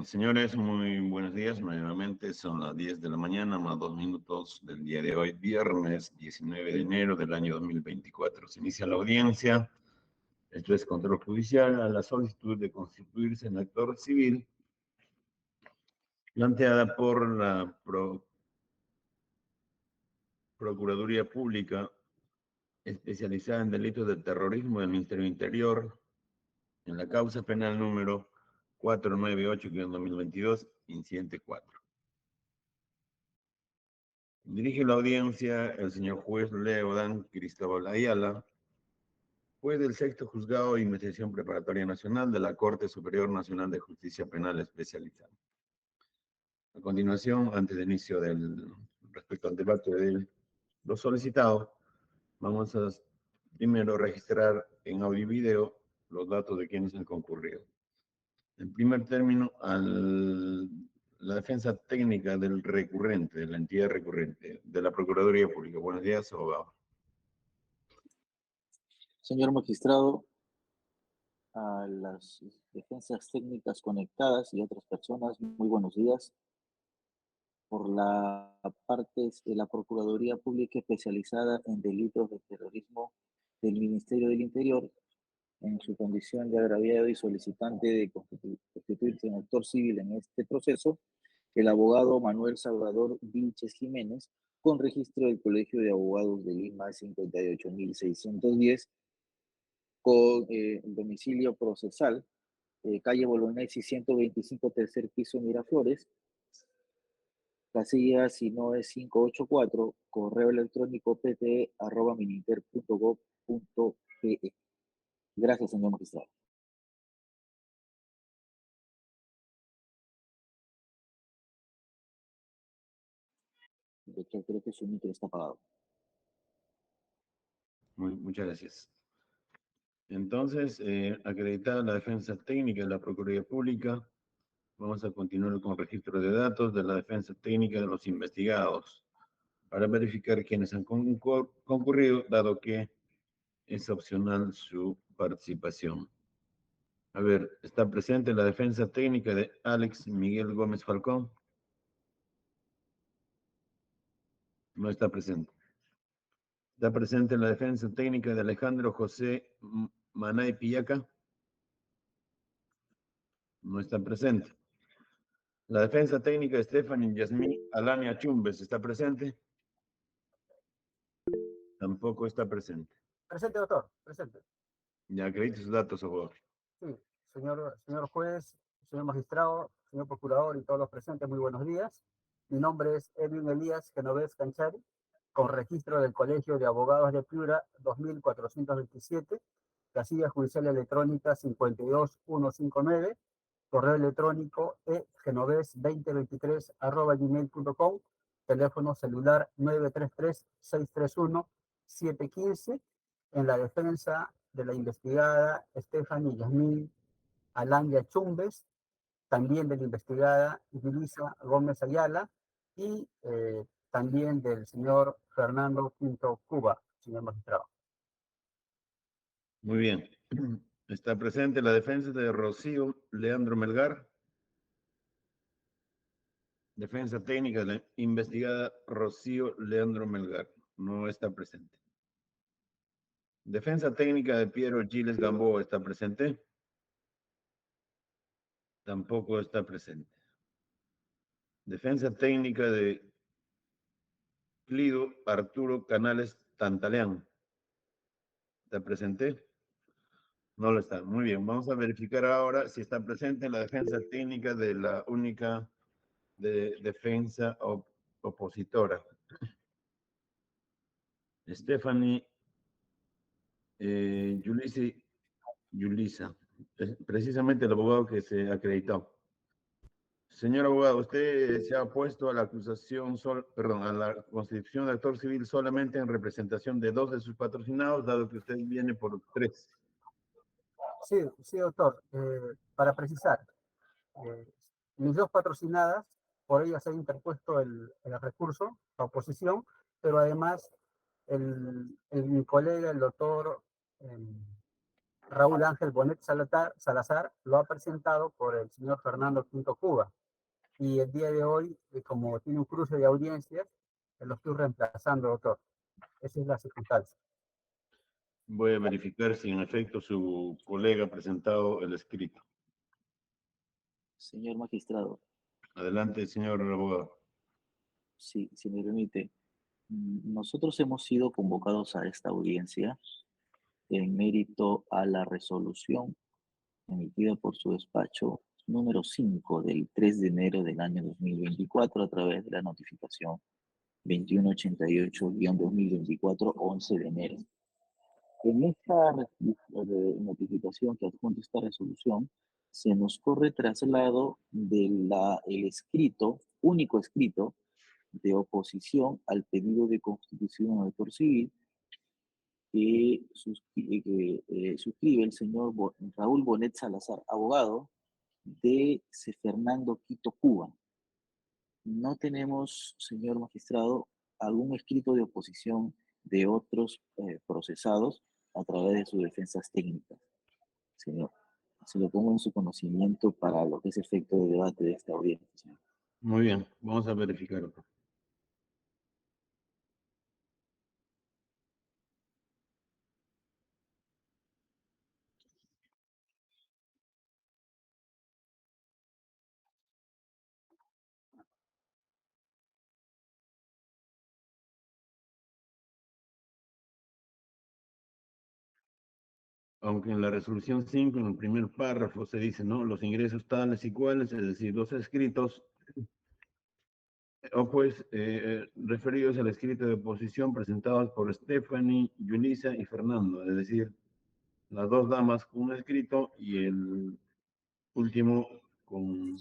Señores, muy buenos días. Nuevamente son las 10 de la mañana, más 2 minutos del día de hoy, viernes 19 de enero del año 2024. Se inicia la audiencia. Esto es control judicial a la solicitud de constituirse en actor civil planteada por la Procuraduría Pública especializada en delitos de terrorismo del Ministerio del Interior en la causa penal número 498-2022, incidente 4. Dirige la audiencia el señor juez Leo Dan Cristóbal Ayala, juez del sexto juzgado de investigación preparatoria nacional de la Corte Superior Nacional de Justicia Penal Especializada. A continuación, antes del inicio respecto al debate de lo solicitado, vamos a primero registrar en audio y video los datos de quienes han concurrido. En primer término, la defensa técnica del recurrente, de la entidad recurrente, de la Procuraduría Pública. Buenos días, abogado. Señor magistrado, a las defensas técnicas conectadas y otras personas, muy buenos días. Por la parte de la Procuraduría Pública especializada en delitos de terrorismo del Ministerio del Interior, en su condición de agraviado y solicitante de constituirse en actor civil en este proceso, el abogado Manuel Salvador Vilches Jiménez, con registro del Colegio de Abogados de Lima 58.610, con domicilio procesal, calle Bolognesi 125, tercer piso, Miraflores, casilla si no es 584, correo electrónico pte@mininter.gov.pe. Gracias, señor magistrado. Doctor, creo que su micro está apagado. Muchas gracias. Entonces, acreditada la defensa técnica de la Procuraduría Pública, vamos a continuar con registro de datos de la defensa técnica de los investigados para verificar quiénes han concurrido, dado que es opcional su participación. A ver, está presente la defensa técnica de Alex Miguel Gómez Falcón. No está presente. Está presente la defensa técnica de Alejandro José Manay Pillaca. No está presente. La defensa técnica de Stephanie Yasmín Alania Chumbes está presente. Tampoco está presente. Presente, doctor, presente. Ya acredite sus datos, abogado. Sí, señor juez, señor magistrado, señor procurador y todos los presentes, muy buenos días. Mi nombre es Edwin Elías Genovés Canchari, con registro del Colegio de Abogados de Piura 2427, casilla judicial electrónica 52159, correo electrónico egenovés2023@gmail.com, teléfono celular 933-631-715, en la defensa de la investigada Stephanie Yasmín Alanya Chumbes, también de la investigada Yulisa Gómez Ayala y también del señor Fernando Quinto Cuba, señor magistrado. Muy bien. Está presente la defensa de Rocío Leandro Melgar. Defensa técnica de la investigada Rocío Leandro Melgar. No está presente. Defensa técnica de Piero Giles Gamboa está presente. Tampoco está presente. Defensa técnica de Clido Arturo Canales Tantaleán. ¿Está presente? No lo está. Muy bien. Vamos a verificar ahora si está presente la defensa técnica de la única defensa opositora. Stephanie Yulisa. Precisamente el abogado que se acreditó. Señor abogado, usted se ha opuesto a la acusación, a la constitución de actor civil solamente en representación de 2 de sus patrocinados, dado que usted viene por 3. Sí, doctor. Para precisar, mis 2 patrocinadas, por ellas he interpuesto el recurso, la oposición, pero además mi colega, el doctor Raúl Ángel Bonet Salazar lo ha presentado por el señor Fernando Quinto Cuba. Y el día de hoy, como tiene un cruce de audiencias, lo estoy reemplazando, doctor. Esa es la circunstancia. Voy a verificar si en efecto su colega ha presentado el escrito. Señor magistrado, Adelante, señor abogado. si me permite, nosotros hemos sido convocados a esta audiencia en mérito a la resolución emitida por su despacho número 5 del 3 de enero del año 2024 a través de la notificación 2188-2024, 11 de enero. En esta notificación que adjunta esta resolución, se nos corre traslado del escrito, único escrito, de oposición al pedido de constitución al autor civil que suscribe el señor Raúl Bonet Salazar, abogado de C. Fernando Quito Cuba. No tenemos, señor magistrado, algún escrito de oposición de otros procesados a través de sus defensas técnicas, señor. Se lo pongo en su conocimiento para lo que es efecto de debate de esta audiencia, señor. Muy bien, vamos a verificarlo. Aunque en la resolución 5, en el primer párrafo, se dice, ¿no? Los ingresos tales y cuales, es decir, los escritos, o pues referidos al escrito de oposición presentados por Stephanie, Yulisa y Fernando, es decir, las dos damas con un escrito y el último con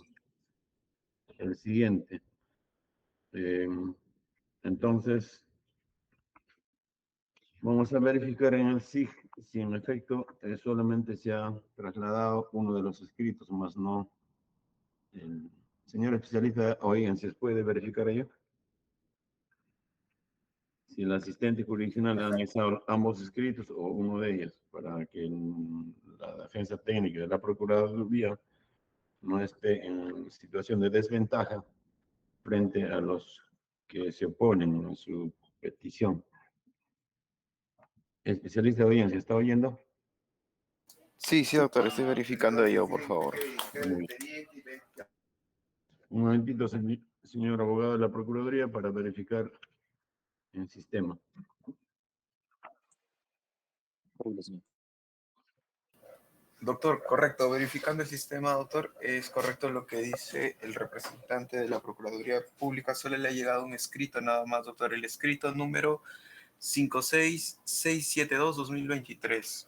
el siguiente. Entonces, vamos a verificar en el SIG si en efecto solamente se ha trasladado uno de los escritos, más no el señor especialista. Oigan, ¿se puede verificar ello? Si el asistente jurisdiccional ha anexado ambos escritos o uno de ellos, para que la defensa técnica de la Procuraduría no esté en situación de desventaja frente a los que se oponen a su petición. Especialista de audiencia, ¿está oyendo? Sí, sí, doctor, estoy verificando ello, por favor. Un momentito, señor abogado de la Procuraduría, para verificar el sistema. Señor. Doctor, correcto, verificando el sistema, doctor, es correcto lo que dice el representante de la Procuraduría Pública. Solo le ha llegado un escrito nada más, doctor, el escrito número 56672-2023.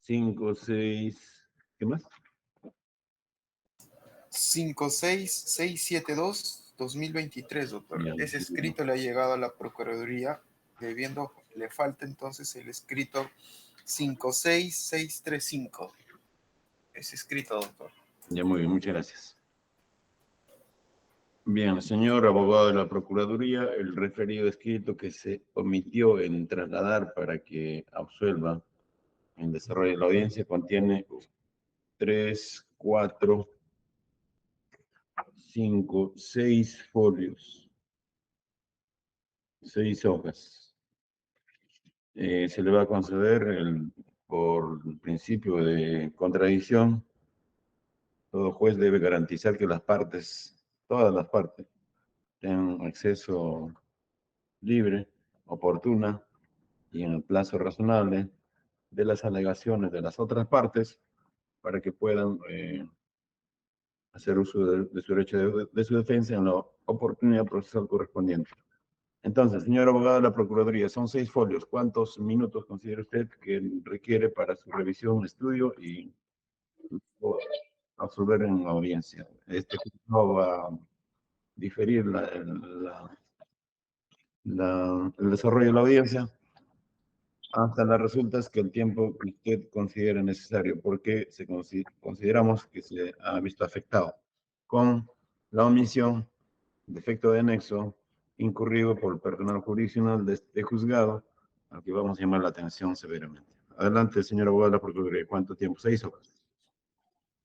Cinco, seis, ¿qué más? 56672-2023, doctor. Ya, Ese escrito le ha llegado a la Procuraduría, le falta entonces el escrito 56635. Ese escrito, doctor. ya, muy bien, muchas gracias. Bien, señor abogado de la Procuraduría, el referido escrito que se omitió en trasladar para que absuelva en desarrollo de la audiencia contiene 3, 4, 5, 6 folios, 6 hojas. Se le va a conceder por el principio de contradicción. Todo juez debe garantizar que las partes, todas las partes, tengan acceso libre, oportuna y en el plazo razonable de las alegaciones de las otras partes para que puedan hacer uso de su derecho de su defensa en la oportunidad procesal correspondiente. Entonces, señor abogado de la Procuraduría, son 6 folios. ¿Cuántos minutos considera usted que requiere para su revisión, estudio y absolver en la audiencia? Este no va a diferir el desarrollo de la audiencia. hasta las resultas que el tiempo que usted considere necesario, porque consideramos que se ha visto afectado con la omisión, defecto de nexo, incurrido por el personal jurisdiccional de este juzgado, al que vamos a llamar la atención severamente. Adelante, señor abogado de la Procuraduría. ¿Cuánto tiempo se hizo?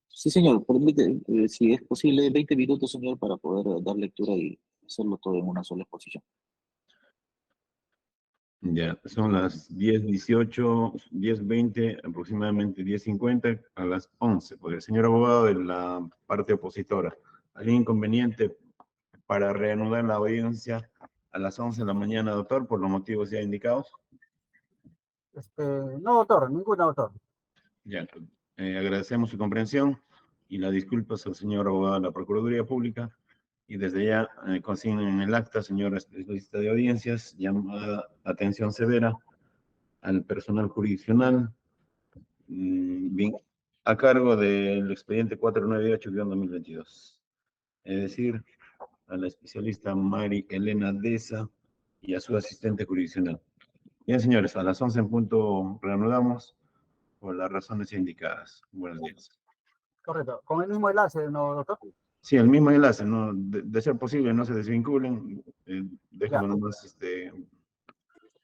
Sí, señor, permite, si es posible, 20 minutos, señor, para poder dar lectura y hacerlo todo en una sola exposición. Ya, son las 10:18, 10:20, aproximadamente 10:50, a las 11. Pues el señor abogado de la parte opositora, ¿hay inconveniente para reanudar la audiencia a las 11 de la mañana, doctor, por los motivos ya indicados? No, doctor, ningún doctor. Ya, agradecemos su comprensión y las disculpas al señor abogado de la Procuraduría Pública. Y desde ya consignen en el acta, señora especialista de audiencias, llamada atención severa al personal jurisdiccional, bien, a cargo del expediente 498-2022. Es decir, a la especialista Mari Elena Deza y a su asistente jurisdiccional. Bien, señores, a las 11 en punto reanudamos por las razones indicadas. Buenos días. Correcto. Con el mismo enlace, ¿no, doctor? Sí, el mismo enlace, ¿no? De ser posible, no se desvinculen. Déjenlo Ya. nomás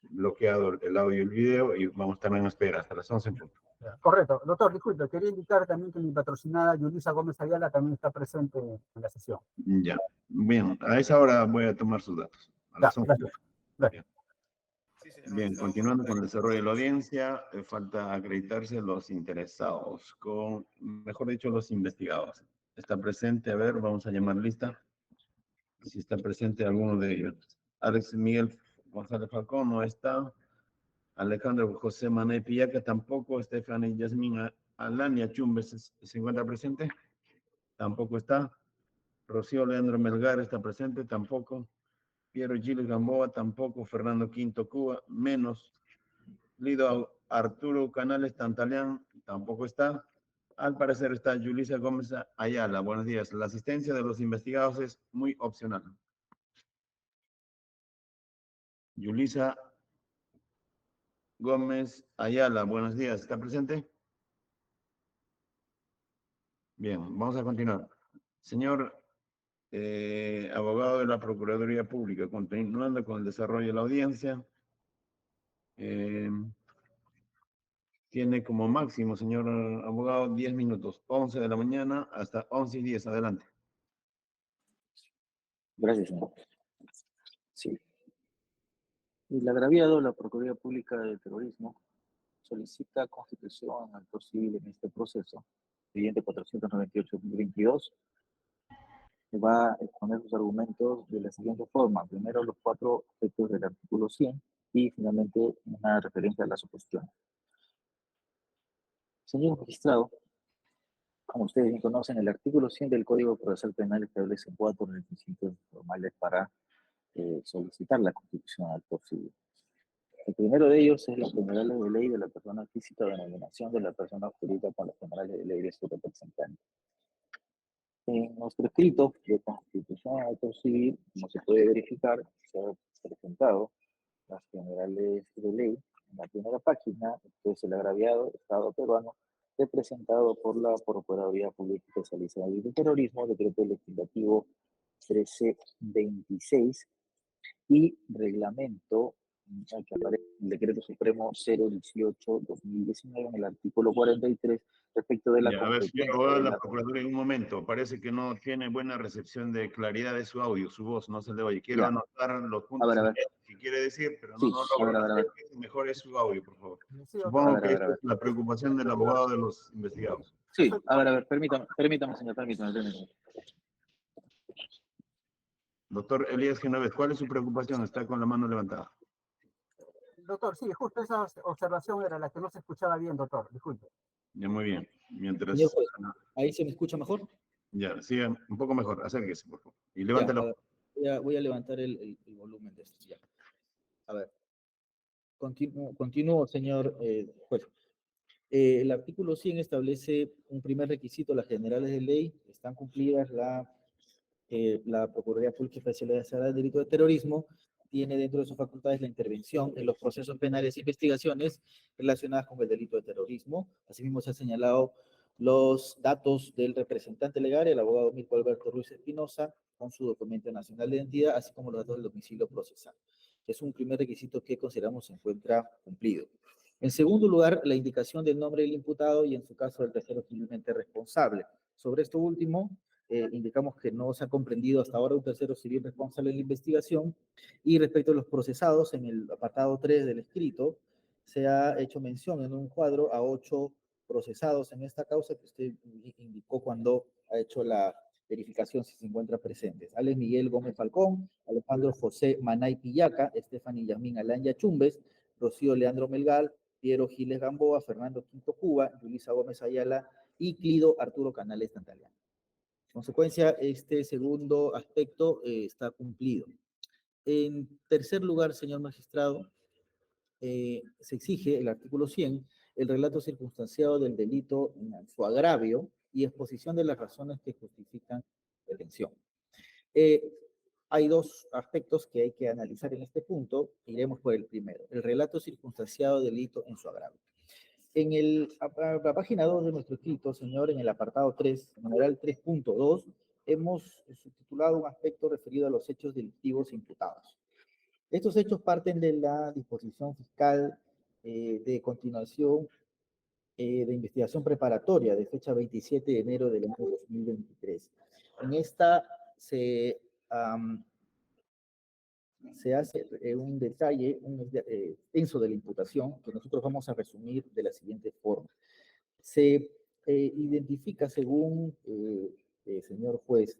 bloqueado el audio y el video y vamos a estar en espera hasta las 11 en punto. Correcto. Doctor, disculpe, quería indicar también que mi patrocinada Yulisa Gómez Ayala también está presente en la sesión. Ya. Bien, a esa hora voy a tomar sus datos. A Ya, las 11. gracias. Gracias. Sí, señor Bien, magistrado. continuando con el desarrollo de la audiencia, falta acreditarse los interesados, mejor dicho, los investigados. ¿Está presente? A ver, vamos a llamar lista. Si está presente alguno de ellos. Alex Miguel González Falcón no está. Alejandro José Mané Pillaca tampoco. Stephanie Yasmin Alania Chumbes se encuentra presente. Tampoco está. Rocío Leandro Melgar está presente. Tampoco. Piero Giles Gamboa tampoco. Fernando Quinto Cuba menos. Lido Arturo Canales Tantaleán tampoco está. Al parecer está Yulisa Gómez Ayala. Buenos días. La asistencia de los investigados es muy opcional. Yulisa Gómez Ayala, buenos días. ¿Está presente? Bien, vamos a continuar. Señor abogado de la Procuraduría Pública, continuando con el desarrollo de la audiencia, tiene como máximo, señor abogado, 10 minutos, 11 de la mañana hasta 11:10. Adelante. Gracias, señor. Sí. El agraviado, la Procuraduría Pública de Terrorismo, solicita constitución al actor civil en este proceso, siguiente 498-2022, que va a exponer sus argumentos de la siguiente forma. Primero, los 4 aspectos del artículo 100 y finalmente una referencia a la suposición. Señor magistrado, como ustedes bien conocen, el artículo 100 del Código Procesal Penal establece 4 requisitos formales para solicitar la constitución al actor civil. El primero de ellos es las generales de ley de la persona física o denominación de la persona jurídica con las generales de ley de su representante. En nuestro escrito de constitución al actor civil, como se puede verificar, se ha presentado las generales de ley. En la primera página, que es el agraviado Estado peruano, representado por la Procuraduría Pública Especializada en Terrorismo, decreto legislativo 1326 y reglamento que aparece en el decreto supremo 018-2019 en el artículo 43 respecto de la A ver, señor competencia abogado de de la la... Procuraduría, un momento. Parece que no tiene buena recepción de claridad de su audio, su voz no se le oye. Quiero Ya. anotar los A puntos ver. que quiere decir, pero Sí, no a logro ver. hacer que mejor es su audio, por favor. Sí, doctor. Supongo A que ver. esta es la preocupación del abogado de los investigados. Sí, a ver, permítame, señor, permítame. Doctor Elías Genovés, ¿cuál es su preocupación? Está con la mano levantada. Doctor, sí, justo esa observación era la que no se escuchaba bien, doctor. Disculpe. Ya, muy bien. Mientras... Señor juez, ¿ahí se me escucha mejor? Ya, siga un poco mejor. Acérquese, por favor. Y Ya, levántelo. a ver, voy a levantar el volumen de esto. Ya. A ver. Continúo, señor juez. El artículo 100 establece un primer requisito, las generales de ley, están cumplidas la Procuraduría Pública Especializada del Delito de Terrorismo, tiene dentro de sus facultades la intervención en los procesos penales e investigaciones relacionadas con el delito de terrorismo. Asimismo, se han señalado los datos del representante legal, el abogado Mirko Alberto Ruiz Espinosa, con su documento nacional de identidad, así como los datos del domicilio procesal. Es un primer requisito que consideramos se encuentra cumplido. En segundo lugar, la indicación del nombre del imputado y, en su caso, del tercero civilmente responsable. Sobre esto último, indicamos que no se ha comprendido hasta ahora un tercero civil responsable de la investigación, y respecto a los procesados, en el apartado 3 del escrito, se ha hecho mención en un cuadro a 8 procesados en esta causa que usted indicó cuando ha hecho la verificación si se encuentran presentes. Alex Miguel Gómez Falcón, Alejandro José Manay Pillaca, Stephanie Yasmín Alanya Chumbes, Rocío Leandro Melgal, Piero Giles Gamboa, Fernando Quinto Cuba, Yulisa Gómez Ayala y Clido Arturo Canales Tantaleano. En consecuencia, este segundo aspecto está cumplido. En tercer lugar, señor magistrado, se exige el artículo 100, el relato circunstanciado del delito en su agravio y exposición de las razones que justifican la detención. Hay dos aspectos que hay que analizar en este punto. Iremos por el primero, el relato circunstanciado del delito en su agravio. En la página 2 de nuestro escrito, señor, en el apartado 3, numeral 3.2, hemos subtitulado un aspecto referido a los hechos delictivos imputados. Estos hechos parten de la disposición fiscal de continuación de investigación preparatoria de fecha 27 de enero del año 2023. En esta se hace un detalle, un extenso de la imputación que nosotros vamos a resumir de la siguiente forma. Se identifica, según señor juez,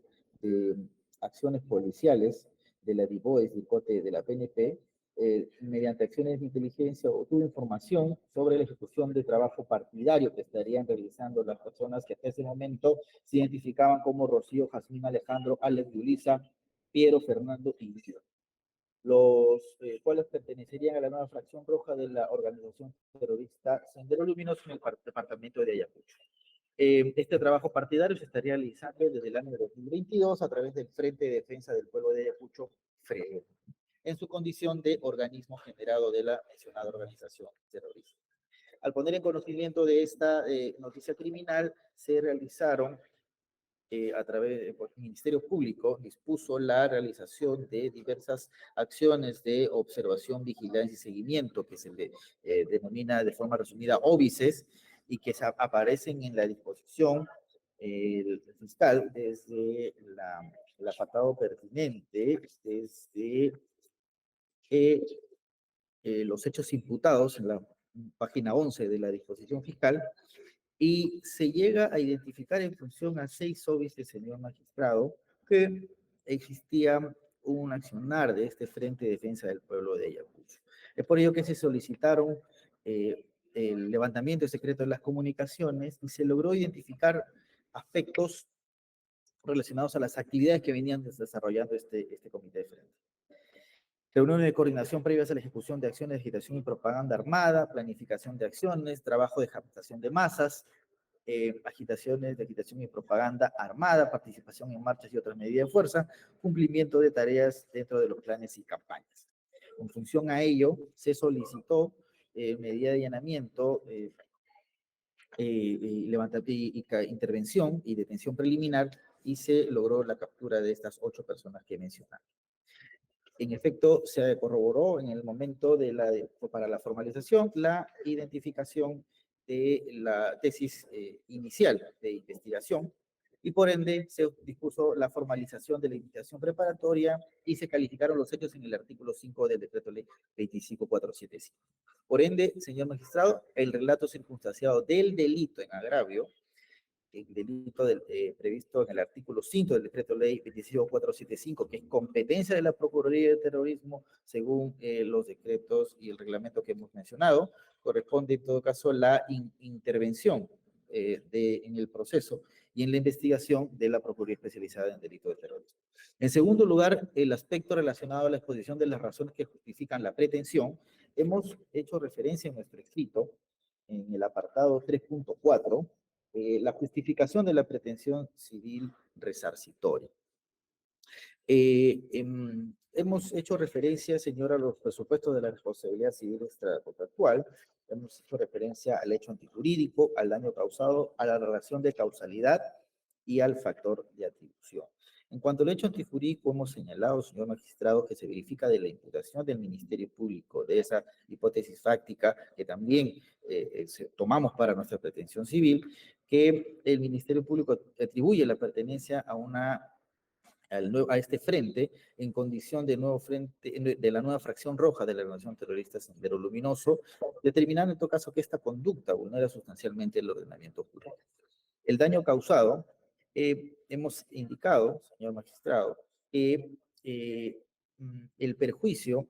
acciones policiales de la DIVOES, DICOTE, de la PNP, mediante acciones de inteligencia, obtuvo información sobre la ejecución de trabajo partidario que estarían realizando las personas que hasta ese momento se identificaban como Rocío, Jazmín, Alejandro, Alex, Yulisa, Piero, Fernando y Guido, los cuales pertenecerían a la nueva fracción roja de la organización terrorista Sendero Luminoso en el departamento de Ayacucho. Este trabajo partidario se estaría realizando desde el año 2022 a través del Frente de Defensa del Pueblo de Ayacucho, FREDE, en su condición de organismo generado de la mencionada organización terrorista. Al poner en conocimiento de esta noticia criminal, se realizaron a través del Ministerio Público, dispuso la realización de diversas acciones de observación, vigilancia y seguimiento, que se le denomina de forma resumida óbices, y que aparecen en la disposición fiscal desde el apartado pertinente, desde los hechos imputados en la página 11 de la disposición fiscal, y se llega a identificar en función a 6 óbices, señor magistrado, que existía un accionar de este Frente de Defensa del Pueblo de Ayacucho. Es por ello que se solicitaron el levantamiento de secreto de las comunicaciones y se logró identificar aspectos relacionados a las actividades que venían desarrollando este comité de frente. Reuniones de coordinación previas a la ejecución de acciones de agitación y propaganda armada, planificación de acciones, trabajo de captación de masas, agitaciones de agitación y propaganda armada, participación en marchas y otras medidas de fuerza, cumplimiento de tareas dentro de los planes y campañas. En función a ello, se solicitó medida de allanamiento, intervención y detención preliminar, y se logró la captura de estas 8 personas que he mencionado. En efecto, se corroboró en el momento para la formalización la identificación de la tesis inicial de investigación, y por ende se dispuso la formalización de la investigación preparatoria y se calificaron los hechos en el artículo 5 del decreto ley 25475. Por ende, señor magistrado, el relato circunstanciado del delito en agravio, el delito previsto en el artículo 5 del decreto ley 25475, que es competencia de la Procuraduría de Terrorismo según los decretos y el reglamento que hemos mencionado, corresponde en todo caso la intervención en el proceso y en la investigación de la Procuraduría Especializada en Delito de Terrorismo. En segundo lugar, el aspecto relacionado a la exposición de las razones que justifican la pretensión. Hemos hecho referencia en nuestro escrito, en el apartado 3.4, la justificación de la pretensión civil resarcitoria. hemos hecho referencia, señor, a los presupuestos de la responsabilidad civil extracontractual. Hemos hecho referencia al hecho antijurídico, al daño causado, a la relación de causalidad y al factor de atribución. En cuanto al hecho antijurídico, hemos señalado, señor magistrado, que se verifica de la imputación del Ministerio Público de esa hipótesis fáctica que también tomamos para nuestra pretensión civil, que el Ministerio Público atribuye la pertenencia a este frente en condición de nuevo frente, de la nueva fracción roja de la organización terrorista Sendero Luminoso, determinando en todo caso que esta conducta vulnera sustancialmente el ordenamiento jurídico. El daño causado, hemos indicado, señor magistrado, que el perjuicio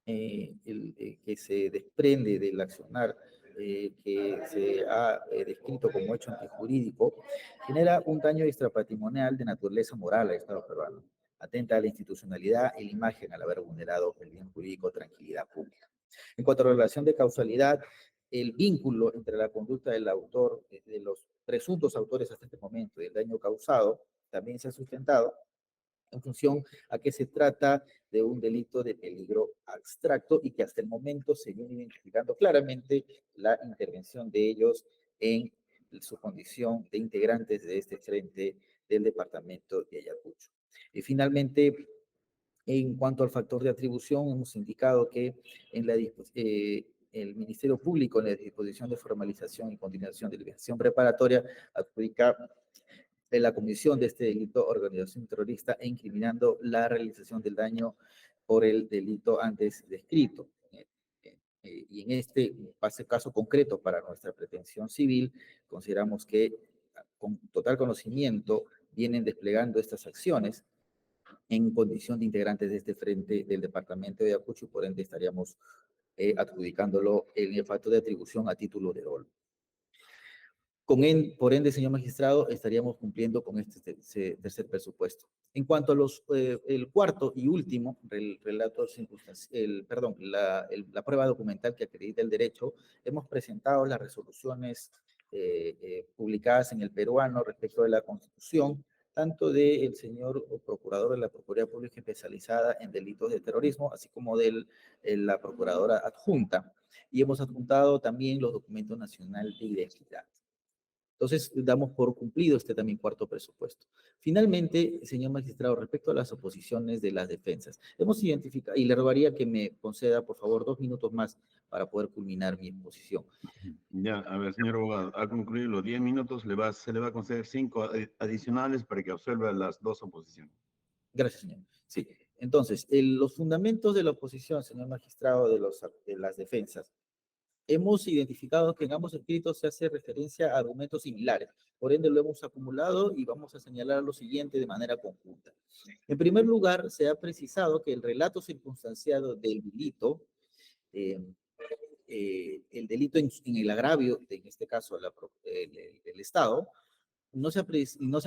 que se desprende del accionar que se ha descrito como hecho antijurídico, genera un daño extrapatrimonial de naturaleza moral al Estado peruano. Atenta a la institucionalidad y la imagen al haber vulnerado el bien jurídico, tranquilidad pública. En cuanto a la relación de causalidad, el vínculo entre la conducta del autor, de los presuntos autores hasta este momento, y el daño causado, también se ha sustentado en función a que se trata de un delito de peligro abstracto y que hasta el momento se viene identificando claramente la intervención de ellos en su condición de integrantes de este frente del departamento de Ayacucho. Y finalmente, en cuanto al factor de atribución, hemos indicado que en el Ministerio Público, en la disposición de formalización y continuación de investigación preparatoria, adjudica de la comisión de este delito organización terrorista e incriminando la realización del daño por el delito antes descrito. Y en este caso concreto para nuestra pretensión civil, consideramos que con total conocimiento vienen desplegando estas acciones en condición de integrantes de este frente del departamento de Ayacucho y por ende estaríamos adjudicándolo en el factor de atribución a título de dolo. Por ende, señor magistrado, estaríamos cumpliendo con este tercer presupuesto. En cuanto a el cuarto y último relato circunstancial, la prueba documental que acredita el derecho, hemos presentado las resoluciones publicadas en el peruano respecto de la Constitución, tanto del señor procurador de la Procuraduría Pública Especializada en Delitos de Terrorismo, así como de la procuradora adjunta, y hemos adjuntado también los documentos nacionales de identidad. Entonces, damos por cumplido este también cuarto presupuesto. Finalmente, señor magistrado, respecto a las oposiciones de las defensas, hemos identificado, y le rogaría que me conceda, por favor, 2 minutos más para poder culminar mi exposición. Ya, a ver, señor abogado, al concluir los 10 minutos se le va a conceder 5 adicionales para que observe las 2 oposiciones. Gracias, señor. Sí. Entonces, los fundamentos de la oposición, señor magistrado, de las defensas. Hemos identificado que en ambos escritos se hace referencia a argumentos similares. Por ende, lo hemos acumulado y vamos a señalar lo siguiente de manera conjunta. En primer lugar, se ha precisado que el relato circunstanciado del delito, el delito en el agravio, en este caso el Estado, no se ha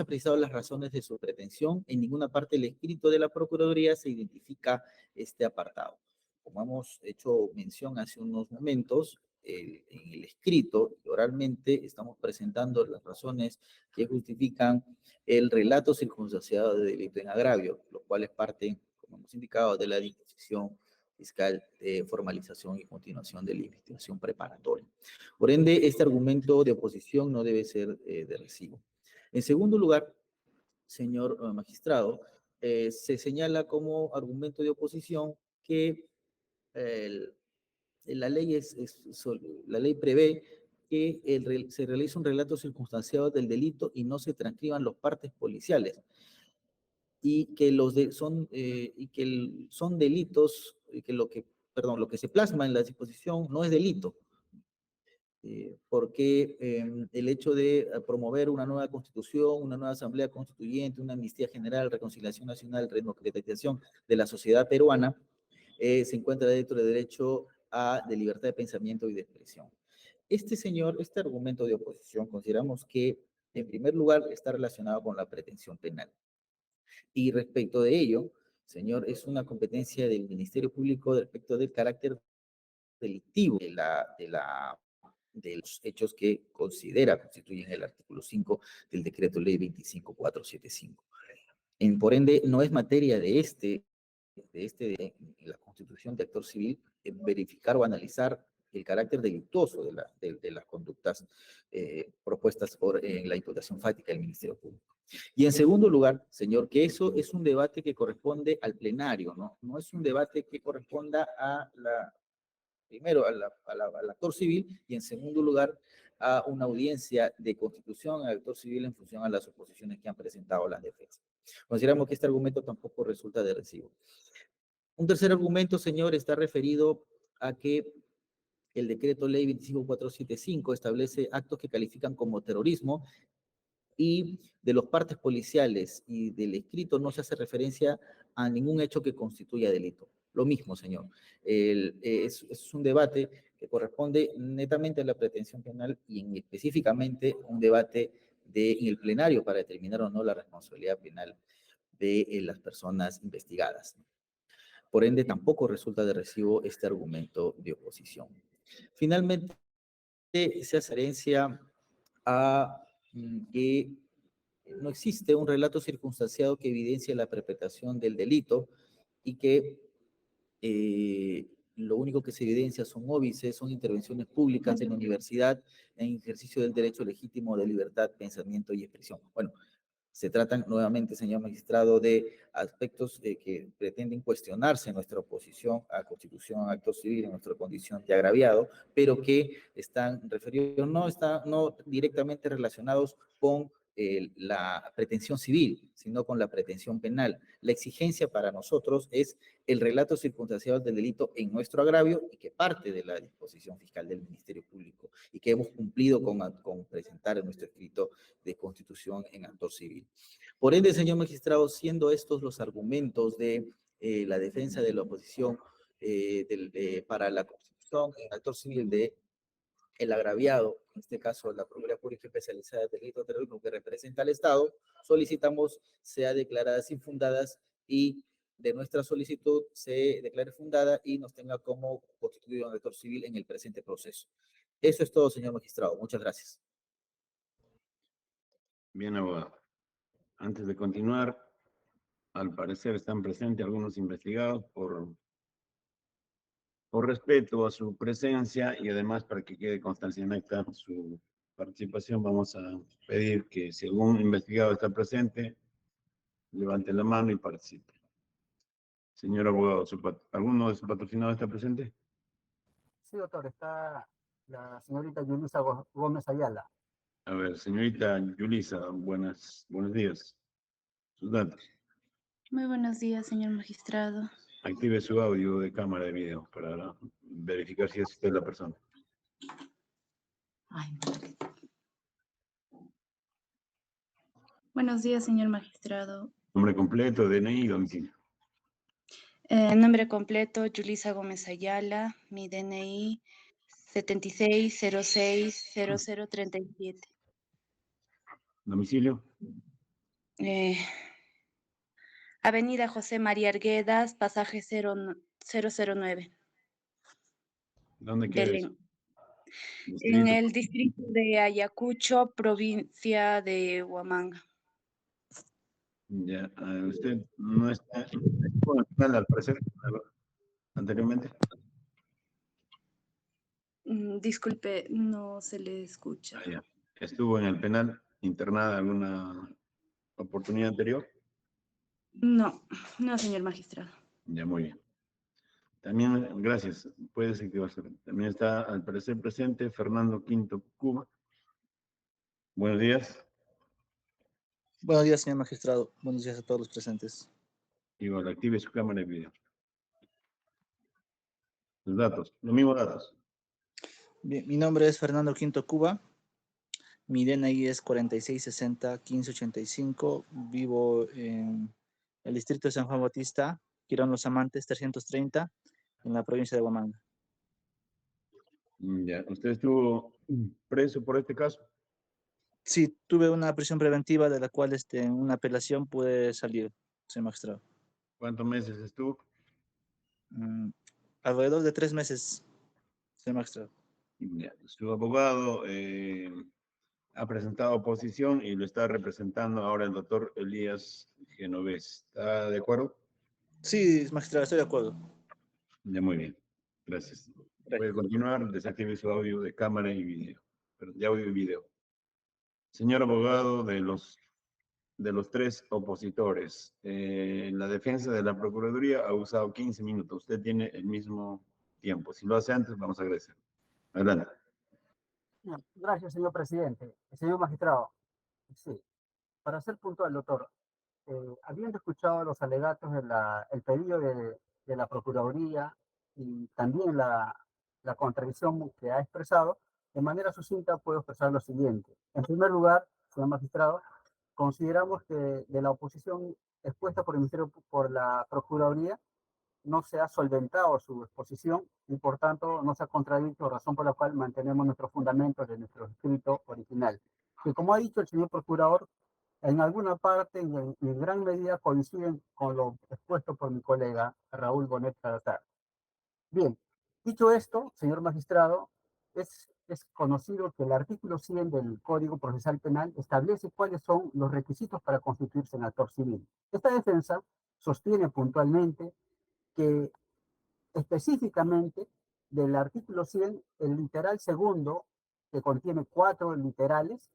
precisado las razones de su pretensión. En ninguna parte del escrito de la Procuraduría se identifica este apartado. Como hemos hecho mención hace unos momentos, en el escrito y oralmente estamos presentando las razones que justifican el relato circunstanciado de delito en agravio, lo cual es parte, como hemos indicado, de la disposición fiscal de formalización y continuación de la investigación preparatoria. Por ende, este argumento de oposición no debe ser de recibo. En segundo lugar, señor magistrado, se señala como argumento de oposición que la ley prevé que se realice un relato circunstanciado del delito y no se transcriban los partes policiales y que son delitos y que lo que se plasma en la disposición no es delito. Porque el hecho de promover una nueva constitución, una nueva asamblea constituyente, una amnistía general, reconciliación nacional, democratización de la sociedad peruana, se encuentra dentro del derecho de libertad de pensamiento y de expresión. Este argumento de oposición consideramos que, en primer lugar, está relacionado con la pretensión penal. Y respecto de ello, señor, es una competencia del Ministerio Público respecto del carácter delictivo de los hechos que constituyen el artículo 5 del decreto ley 25475. Por ende, no es materia de este de la constitución de actor civil, verificar o analizar el carácter delictuoso de las conductas propuestas en la imputación fáctica del Ministerio Público. Y en segundo lugar, señor, que eso es un debate que corresponde al plenario, ¿no? No es un debate que corresponda primero al actor civil y en segundo lugar a una audiencia de constitución al actor civil en función a las oposiciones que han presentado las defensas. Consideramos que este argumento tampoco resulta de recibo. Un tercer argumento, señor, está referido a que el decreto ley 25475 establece actos que califican como terrorismo y de los partes policiales y del escrito no se hace referencia a ningún hecho que constituya delito. Lo mismo, señor. Es un debate que corresponde netamente a la pretensión penal y específicamente un debate en el plenario para determinar o no la responsabilidad penal de las personas investigadas. Por ende, tampoco resulta de recibo este argumento de oposición. Finalmente, se hace referencia a que no existe un relato circunstanciado que evidencie la perpetración del delito y que lo único que se evidencia son óbices, son intervenciones públicas en la universidad en ejercicio del derecho legítimo de libertad, pensamiento y expresión. Bueno, se tratan nuevamente, señor magistrado, de aspectos que pretenden cuestionarse nuestra oposición a Constitución, a acto civil, en nuestra condición de agraviado, pero que están referidos, no directamente relacionados con la pretensión civil, sino con la pretensión penal. La exigencia para nosotros es el relato circunstancial del delito en nuestro agravio y que parte de la disposición fiscal del Ministerio Público y que hemos cumplido con presentar en nuestro escrito de constitución en actor civil. Por ende, señor magistrado, siendo estos los argumentos de la defensa de la oposición para la constitución en actor civil de el agraviado, en este caso la Procuraduría Pública Especializada de Delito de Terrorismo que representa al Estado, solicitamos sea declaradas infundadas y de nuestra solicitud se declare fundada y nos tenga como constituido un actor civil en el presente proceso. Eso es todo, señor magistrado. Muchas gracias. Bien, abogado. Antes de continuar, al parecer están presentes algunos investigados por respeto a su presencia y además para que quede constancia en acta su participación, vamos a pedir que si algún investigado está presente, levante la mano y participe. Señor abogado, ¿alguno de sus patrocinados está presente? Sí, doctor, está la señorita Yulisa Gómez Ayala. A ver, señorita Yulisa, buenos días. Sus datos. Muy buenos días, señor magistrado. Active su audio de cámara de video para verificar si es usted la persona. Buenos días, señor magistrado. Nombre completo, DNI y domicilio. Nombre completo, Yulisa Gómez Ayala. Mi DNI, 76060037. Domicilio. Avenida José María Arguedas, pasaje 009. ¿Dónde queda eso? En Distrito. el distrito de Ayacucho, provincia de Huamanga. Ya, usted no está bueno, al parecer, anteriormente. Disculpe, no se le escucha. Ya. ¿Estuvo en el penal internada alguna oportunidad anterior? No, señor magistrado. Ya, muy bien. También, gracias, puede ser que va a ser. También está al parecer presente Fernando Quinto Cuba. Buenos días. Buenos días, señor magistrado. Buenos días a todos los presentes. Igual, active su cámara de video. Los datos, los mismos datos. Bien, mi nombre es Fernando Quinto Cuba. Mi DNI es 4660-1585. Vivo en el distrito de San Juan Bautista, Quirón Los Amantes, 330, en la provincia de Huamanga. Ya, ¿usted estuvo preso por este caso? Sí, tuve una prisión preventiva de la cual en una apelación pude salir, señor magistrado. ¿Cuántos meses estuvo? Alrededor de 3 meses, señor magistrado. Ya, su abogado ha presentado oposición y lo está representando ahora el doctor Elías Genovés. ¿Está de acuerdo? Sí, magistrado, estoy de acuerdo. Ya, muy bien. Gracias. Puede continuar, desactive su audio de cámara y video. Pero de audio y video. Señor abogado de los tres opositores, la defensa de la Procuraduría ha usado 15 minutos. Usted tiene el mismo tiempo. Si lo hace antes, vamos a agradecer. Adelante. Gracias, señor presidente. Señor magistrado, sí, para ser puntual, doctor, habiendo escuchado los alegatos el pedido de la Procuraduría y también la contradicción que ha expresado, de manera sucinta puedo expresar lo siguiente. En primer lugar, señor magistrado, consideramos que de la oposición expuesta por el Ministerio, por la Procuraduría, no se ha solventado su exposición y por tanto no se ha contradicho, razón por la cual mantenemos nuestros fundamentos de nuestro escrito original. Que como ha dicho el señor procurador, en alguna parte y en gran medida coinciden con lo expuesto por mi colega Raúl Bonet Salazar. Bien, dicho esto, señor magistrado, es conocido que el artículo 100 del Código Procesal Penal establece cuáles son los requisitos para constituirse en actor civil. Esta defensa sostiene puntualmente que específicamente del artículo 100, el literal segundo, que contiene 4 literales,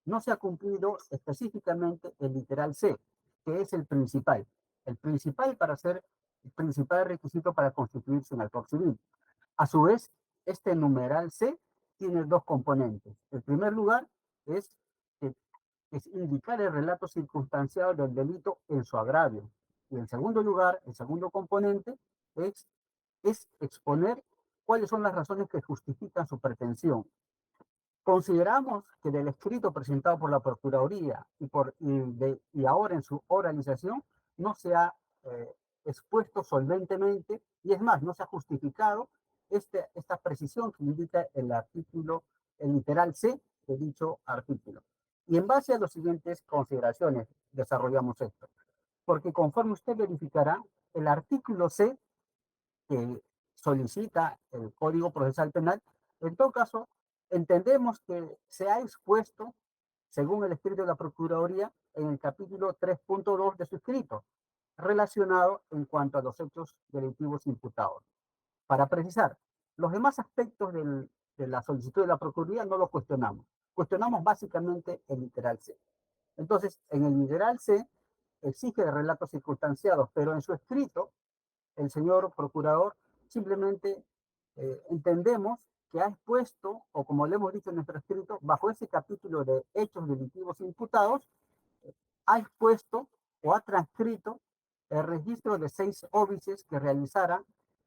no se ha cumplido específicamente el literal C, que es el principal. El principal para ser el principal requisito para constituirse en actor civil. A su vez, este numeral C tiene 2 componentes. El primer lugar es, es indicar el relato circunstanciado del delito en su agravio. Y en segundo lugar, el segundo componente es exponer cuáles son las razones que justifican su pretensión. Consideramos que del escrito presentado por la Procuraduría y ahora en su oralización no se ha expuesto solventemente y es más, no se ha justificado esta precisión que indica el artículo, el literal C de dicho artículo. Y en base a las siguientes consideraciones desarrollamos esto. Porque conforme usted verificará, el artículo C que solicita el Código Procesal Penal, en todo caso, entendemos que se ha expuesto, según el escrito de la Procuraduría, en el capítulo 3.2 de su escrito, relacionado en cuanto a los hechos delictivos imputados. Para precisar, los demás aspectos de la solicitud de la Procuraduría no lo cuestionamos. Cuestionamos básicamente el literal C. Entonces, en el literal C exige relatos circunstanciados, pero en su escrito el señor procurador simplemente entendemos que ha expuesto, o como le hemos dicho en nuestro escrito, bajo ese capítulo de hechos delictivos imputados, ha expuesto o ha transcrito el registro de 6 óbices que realizara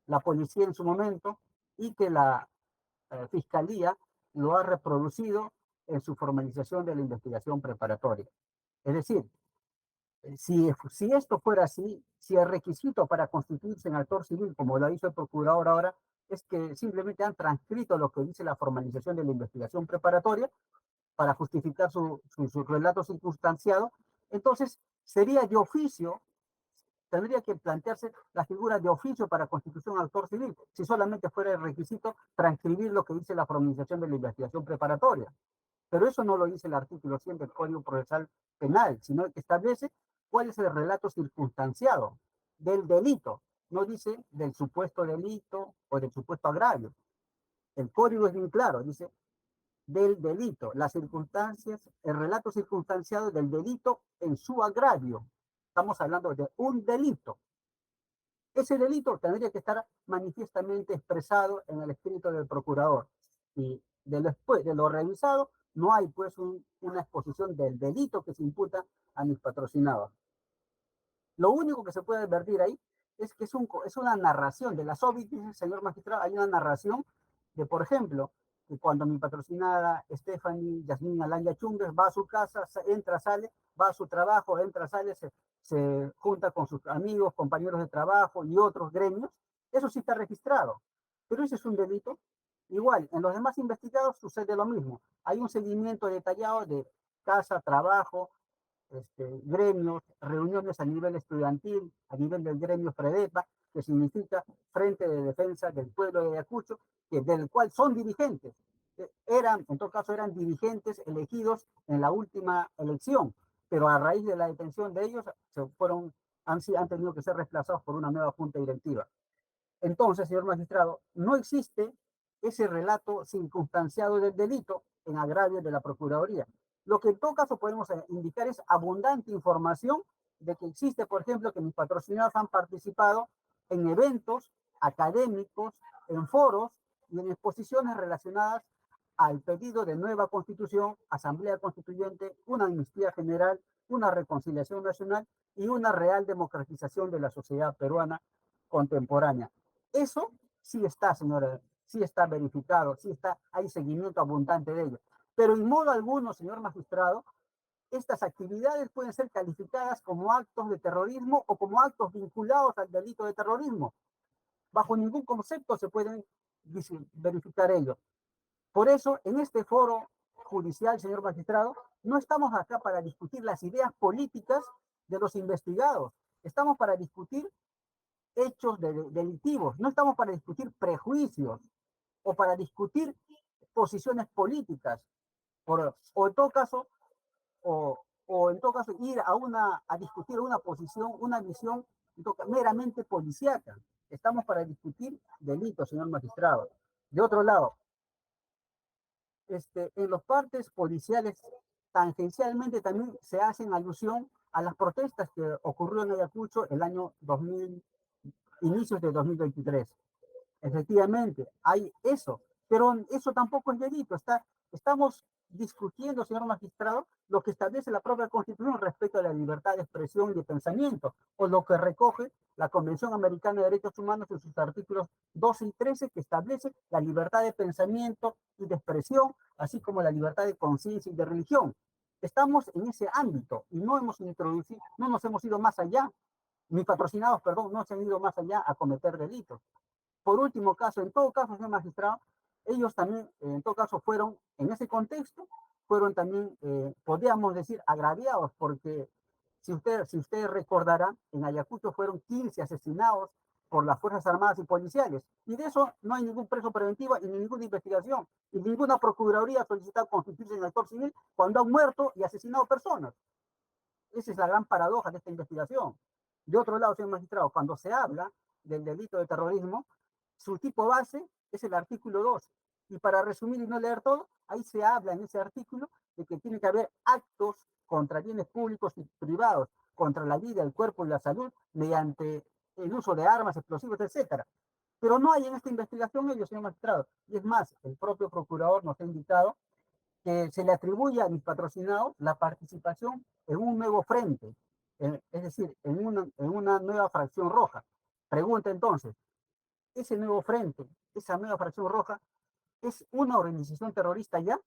la policía en su momento y que la fiscalía lo ha reproducido en su formalización de la investigación preparatoria. Es decir, si esto fuera así, si el requisito para constituirse en actor civil, como lo hizo el procurador ahora, es que simplemente han transcrito lo que dice la formalización de la investigación preparatoria para justificar su relato circunstanciado, entonces sería de oficio, tendría que plantearse la figura de oficio para constitución en actor civil, si solamente fuera el requisito transcribir lo que dice la formalización de la investigación preparatoria. Pero eso no lo dice el artículo 100 del Código Procesal Penal, sino que establece cuál es el relato circunstanciado del delito. No dice del supuesto delito o del supuesto agravio. El código es bien claro, dice del delito, las circunstancias, el relato circunstanciado del delito en su agravio. Estamos hablando de un delito. Ese delito tendría que estar manifiestamente expresado en el escrito del procurador. Y después de lo revisado, no hay pues una exposición del delito que se imputa a mis patrocinados. Lo único que se puede advertir ahí es que es una narración de las óbices, señor magistrado, hay una narración de, por ejemplo, que cuando mi patrocinada Stephanie Yasmín Alanya Chungues va a su casa, entra, sale, va a su trabajo, entra, sale, se junta con sus amigos, compañeros de trabajo y otros gremios, eso sí está registrado. Pero ese es un delito. Igual, en los demás investigados sucede lo mismo. Hay un seguimiento detallado de casa, trabajo, gremios, reuniones a nivel estudiantil, a nivel del gremio FREDEPA, que significa Frente de Defensa del Pueblo de Ayacucho, del cual son dirigentes. En todo caso, eran dirigentes elegidos en la última elección, pero a raíz de la detención de ellos se fueron han tenido que ser reemplazados por una nueva junta directiva. Entonces, señor magistrado, no existe ese relato circunstanciado del delito en agravio de la Procuraduría. Lo que en todo caso podemos indicar es abundante información de que existe, por ejemplo, que mis patrocinados han participado en eventos académicos, en foros y en exposiciones relacionadas al pedido de nueva constitución, asamblea constituyente, una amnistía general, una reconciliación nacional y una real democratización de la sociedad peruana contemporánea. Eso sí está, señora, sí está verificado, sí está, hay seguimiento abundante de ello. Pero en modo alguno, señor magistrado, estas actividades pueden ser calificadas como actos de terrorismo o como actos vinculados al delito de terrorismo. Bajo ningún concepto se pueden verificar ello. Por eso, en este foro judicial, señor magistrado, no estamos acá para discutir las ideas políticas de los investigados. Estamos para discutir hechos delictivos. No estamos para discutir prejuicios o para discutir posiciones políticas. O en todo caso, ir a discutir una posición, una visión meramente policíaca. Estamos para discutir delitos, señor magistrado. De otro lado, en los partes policiales tangencialmente también se hacen alusión a las protestas que ocurrió en Ayacucho el año 2000, inicios de 2023. Efectivamente, hay eso, pero eso tampoco es delito. Estamos discutiendo, señor magistrado, lo que establece la propia Constitución respecto a la libertad de expresión y de pensamiento, o lo que recoge la Convención Americana de Derechos Humanos en sus artículos 12 y 13, que establece la libertad de pensamiento y de expresión, así como la libertad de conciencia y de religión. Estamos en ese ámbito y no hemos introducido, no nos hemos ido más allá, mis patrocinados, perdón, no se han ido más allá a cometer delitos. Por último caso, en todo caso, señor magistrado, ellos también, en todo caso, fueron, en ese contexto, fueron también, podríamos decir, agraviados, porque si usted recordará, en Ayacucho fueron 15 asesinados por las Fuerzas Armadas y policiales, y de eso no hay ningún preso preventivo y ninguna investigación, y ninguna procuraduría ha solicitado constituirse en actor civil cuando han muerto y asesinado personas. Esa es la gran paradoja de esta investigación. De otro lado, señor magistrado, cuando se habla del delito de terrorismo, su tipo base es el artículo 2. Y para resumir y no leer todo, ahí se habla en ese artículo de que tiene que haber actos contra bienes públicos y privados, contra la vida, el cuerpo y la salud, mediante el uso de armas, explosivos, etc. Pero no hay en esta investigación ellos, señor magistrado. Y es más, el propio procurador nos ha indicado que se le atribuye a mis patrocinados la participación en un nuevo frente, es decir, en una nueva fracción roja. Pregunta entonces, ese nuevo frente, esa nueva fracción roja, ¿es una organización terrorista ya?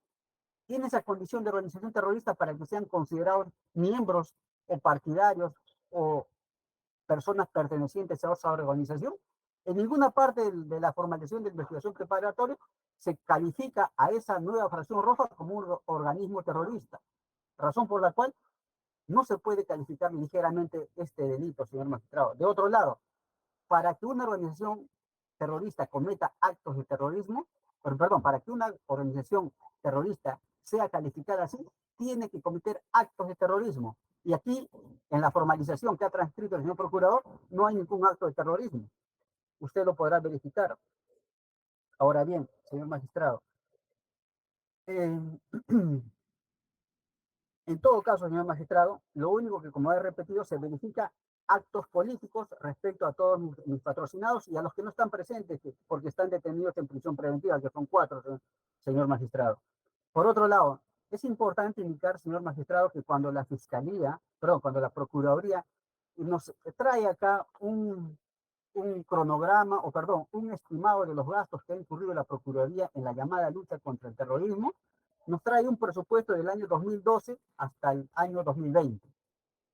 ¿Tiene esa condición de organización terrorista para que sean considerados miembros o partidarios o personas pertenecientes a esa organización? En ninguna parte de la formalización de investigación preparatoria se califica a esa nueva fracción roja como un organismo terrorista, razón por la cual no se puede calificar ligeramente este delito, señor magistrado. De otro lado, para que una organización terrorista cometa actos de terrorismo, perdón, para que una organización terrorista sea calificada así, tiene que cometer actos de terrorismo. Y aquí, en la formalización que ha transcrito el señor procurador, no hay ningún acto de terrorismo. Usted lo podrá verificar. Ahora bien, señor magistrado, en todo caso, señor magistrado, lo único que, como he repetido, se verifica actos políticos respecto a todos mis patrocinados y a los que no están presentes porque están detenidos en prisión preventiva, que son 4, señor magistrado. Por otro lado, es importante indicar, señor magistrado, que cuando la Fiscalía, perdón, cuando la Procuraduría nos trae acá un cronograma, o perdón, un estimado de los gastos que ha incurrido la Procuraduría en la llamada lucha contra el terrorismo, nos trae un presupuesto del año 2012 hasta el año 2020.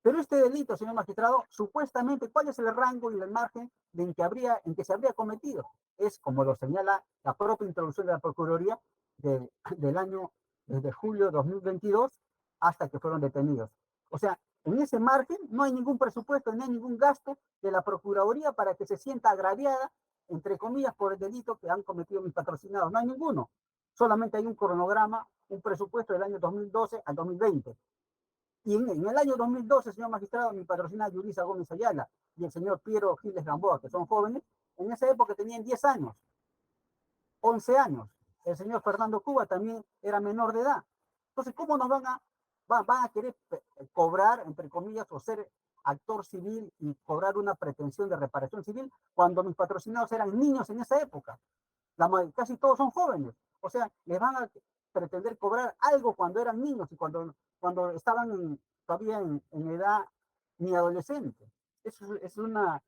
Pero este delito, señor magistrado, supuestamente, ¿cuál es el rango y el margen en que se habría cometido? Es, como lo señala la propia introducción de la Procuraduría, del año desde julio de 2022 hasta que fueron detenidos. O sea, en ese margen no hay ningún presupuesto, no hay ningún gasto de la Procuraduría para que se sienta agraviada, entre comillas, por el delito que han cometido mis patrocinados. No hay ninguno. Solamente hay un cronograma, un presupuesto del año 2012 al 2020. Y en el año 2012, señor magistrado, mi patrocinada Yulisa Gómez Ayala y el señor Piero Giles Gamboa, que son jóvenes, en esa época tenían 10 años, 11 años. El señor Fernando Cuba también era menor de edad. Entonces, ¿cómo nos van a querer cobrar, entre comillas, o ser actor civil y cobrar una pretensión de reparación civil cuando mis patrocinados eran niños en esa época? Casi todos son jóvenes. O sea, les van a pretender cobrar algo cuando eran niños y cuando estaban todavía en edad ni adolescente. Eso es una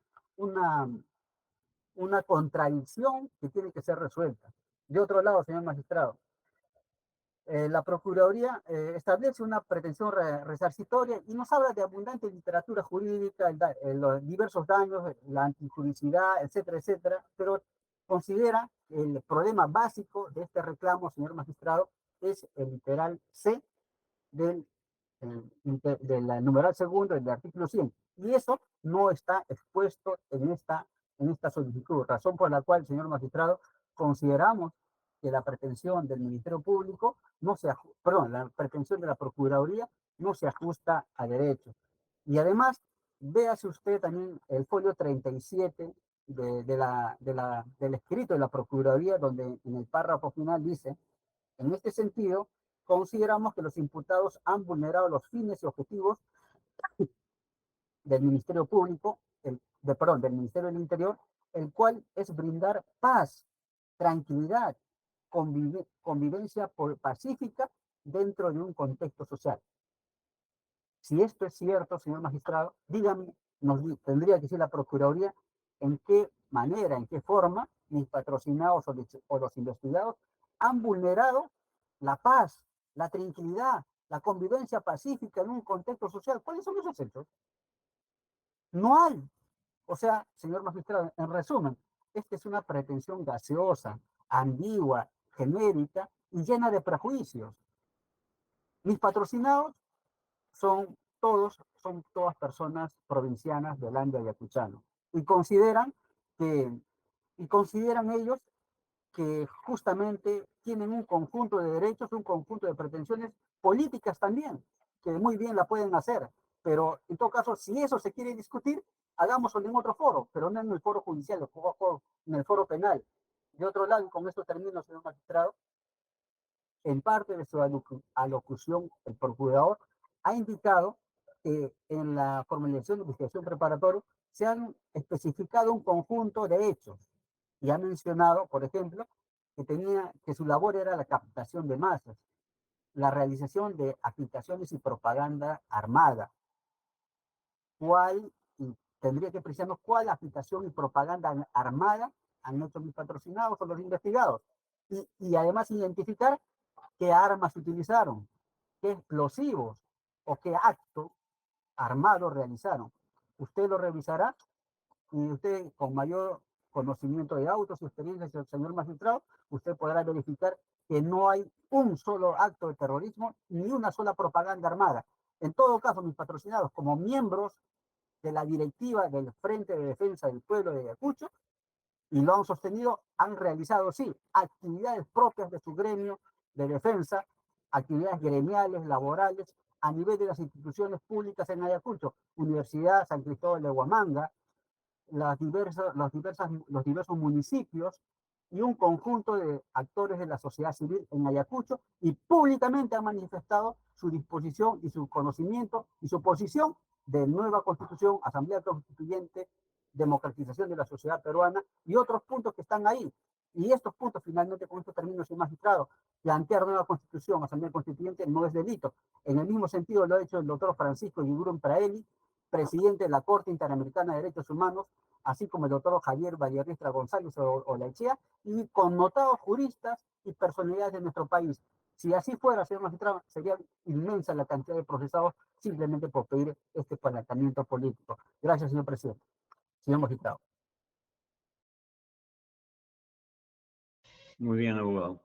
contradicción que tiene que ser resuelta. De otro lado, señor magistrado, la Procuraduría establece una pretensión resarcitoria y nos habla de abundante literatura jurídica, los diversos daños, la antijuricidad, etcétera, etcétera, pero considera que el problema básico de este reclamo, señor magistrado, es el literal C del numeral segundo del artículo 100. Y eso no está expuesto en esta solicitud, razón por la cual, señor magistrado, consideramos que la pretensión del Ministerio Público la pretensión de la Procuraduría no se ajusta a derecho. Y además, véase usted también el folio 37 del escrito de la Procuraduría, donde en el párrafo final dice: en este sentido, consideramos que los imputados han vulnerado los fines y objetivos del Ministerio Público, del Ministerio del Interior, el cual es brindar paz, tranquilidad, convivencia pacífica dentro de un contexto social. Si esto es cierto, señor magistrado, dígame, tendría que decir la Procuraduría en qué manera, en qué forma mis patrocinados o los investigados han vulnerado la paz, la tranquilidad, la convivencia pacífica en un contexto social. ¿Cuáles son esos hechos? No hay. O sea, señor magistrado, en resumen, esta es una pretensión gaseosa, ambigua, genérica y llena de prejuicios. Mis patrocinados son todas personas provincianas del Ande ayacuchano y consideran ellos que justamente tienen un conjunto de derechos, un conjunto de pretensiones políticas también, que muy bien la pueden hacer, pero en todo caso, si eso se quiere discutir, hagámoslo en otro foro, pero no en el foro judicial, en el foro penal. De otro lado, y con esto termino, señor magistrado, en parte de su alocución, el procurador ha indicado que en la formalización de investigación preparatoria se han especificado un conjunto de hechos y ha mencionado, por ejemplo, que su labor era la captación de masas, la realización de agitaciones y propaganda armada. Y tendría que precisarnos cuál agitación y propaganda armada han hecho mis patrocinados o los investigados. Y además identificar qué armas utilizaron, qué explosivos o qué acto armado realizaron. Usted lo revisará y usted, con mayor conocimiento de autos y experiencia, señor magistrado, usted podrá verificar que no hay un solo acto de terrorismo ni una sola propaganda armada. En todo caso, mis patrocinados, como miembros de la directiva del Frente de Defensa del Pueblo de Ayacucho, y lo han sostenido, han realizado, sí, actividades propias de su gremio de defensa, actividades gremiales, laborales, a nivel de las instituciones públicas en Ayacucho, Universidad San Cristóbal de Huamanga, los diversos municipios y un conjunto de actores de la sociedad civil en Ayacucho, y públicamente han manifestado su disposición y su conocimiento y su posición de nueva constitución, asamblea constituyente, democratización de la sociedad peruana y otros puntos que están ahí. Y estos puntos, finalmente, con esto termino, señor magistrado, plantear nueva constitución, asamblea constituyente, no es delito. En el mismo sentido lo ha hecho el doctor Francisco Yigurum Praeli, presidente de la Corte Interamericana de Derechos Humanos, así como el doctor Javier Vallerristra González Olaechea, y connotados juristas y personalidades de nuestro país. Si así fuera, señor magistrado, sería inmensa la cantidad de procesados simplemente por pedir este planteamiento político. Gracias, señor presidente. Señor magistrado. Muy bien, abogado.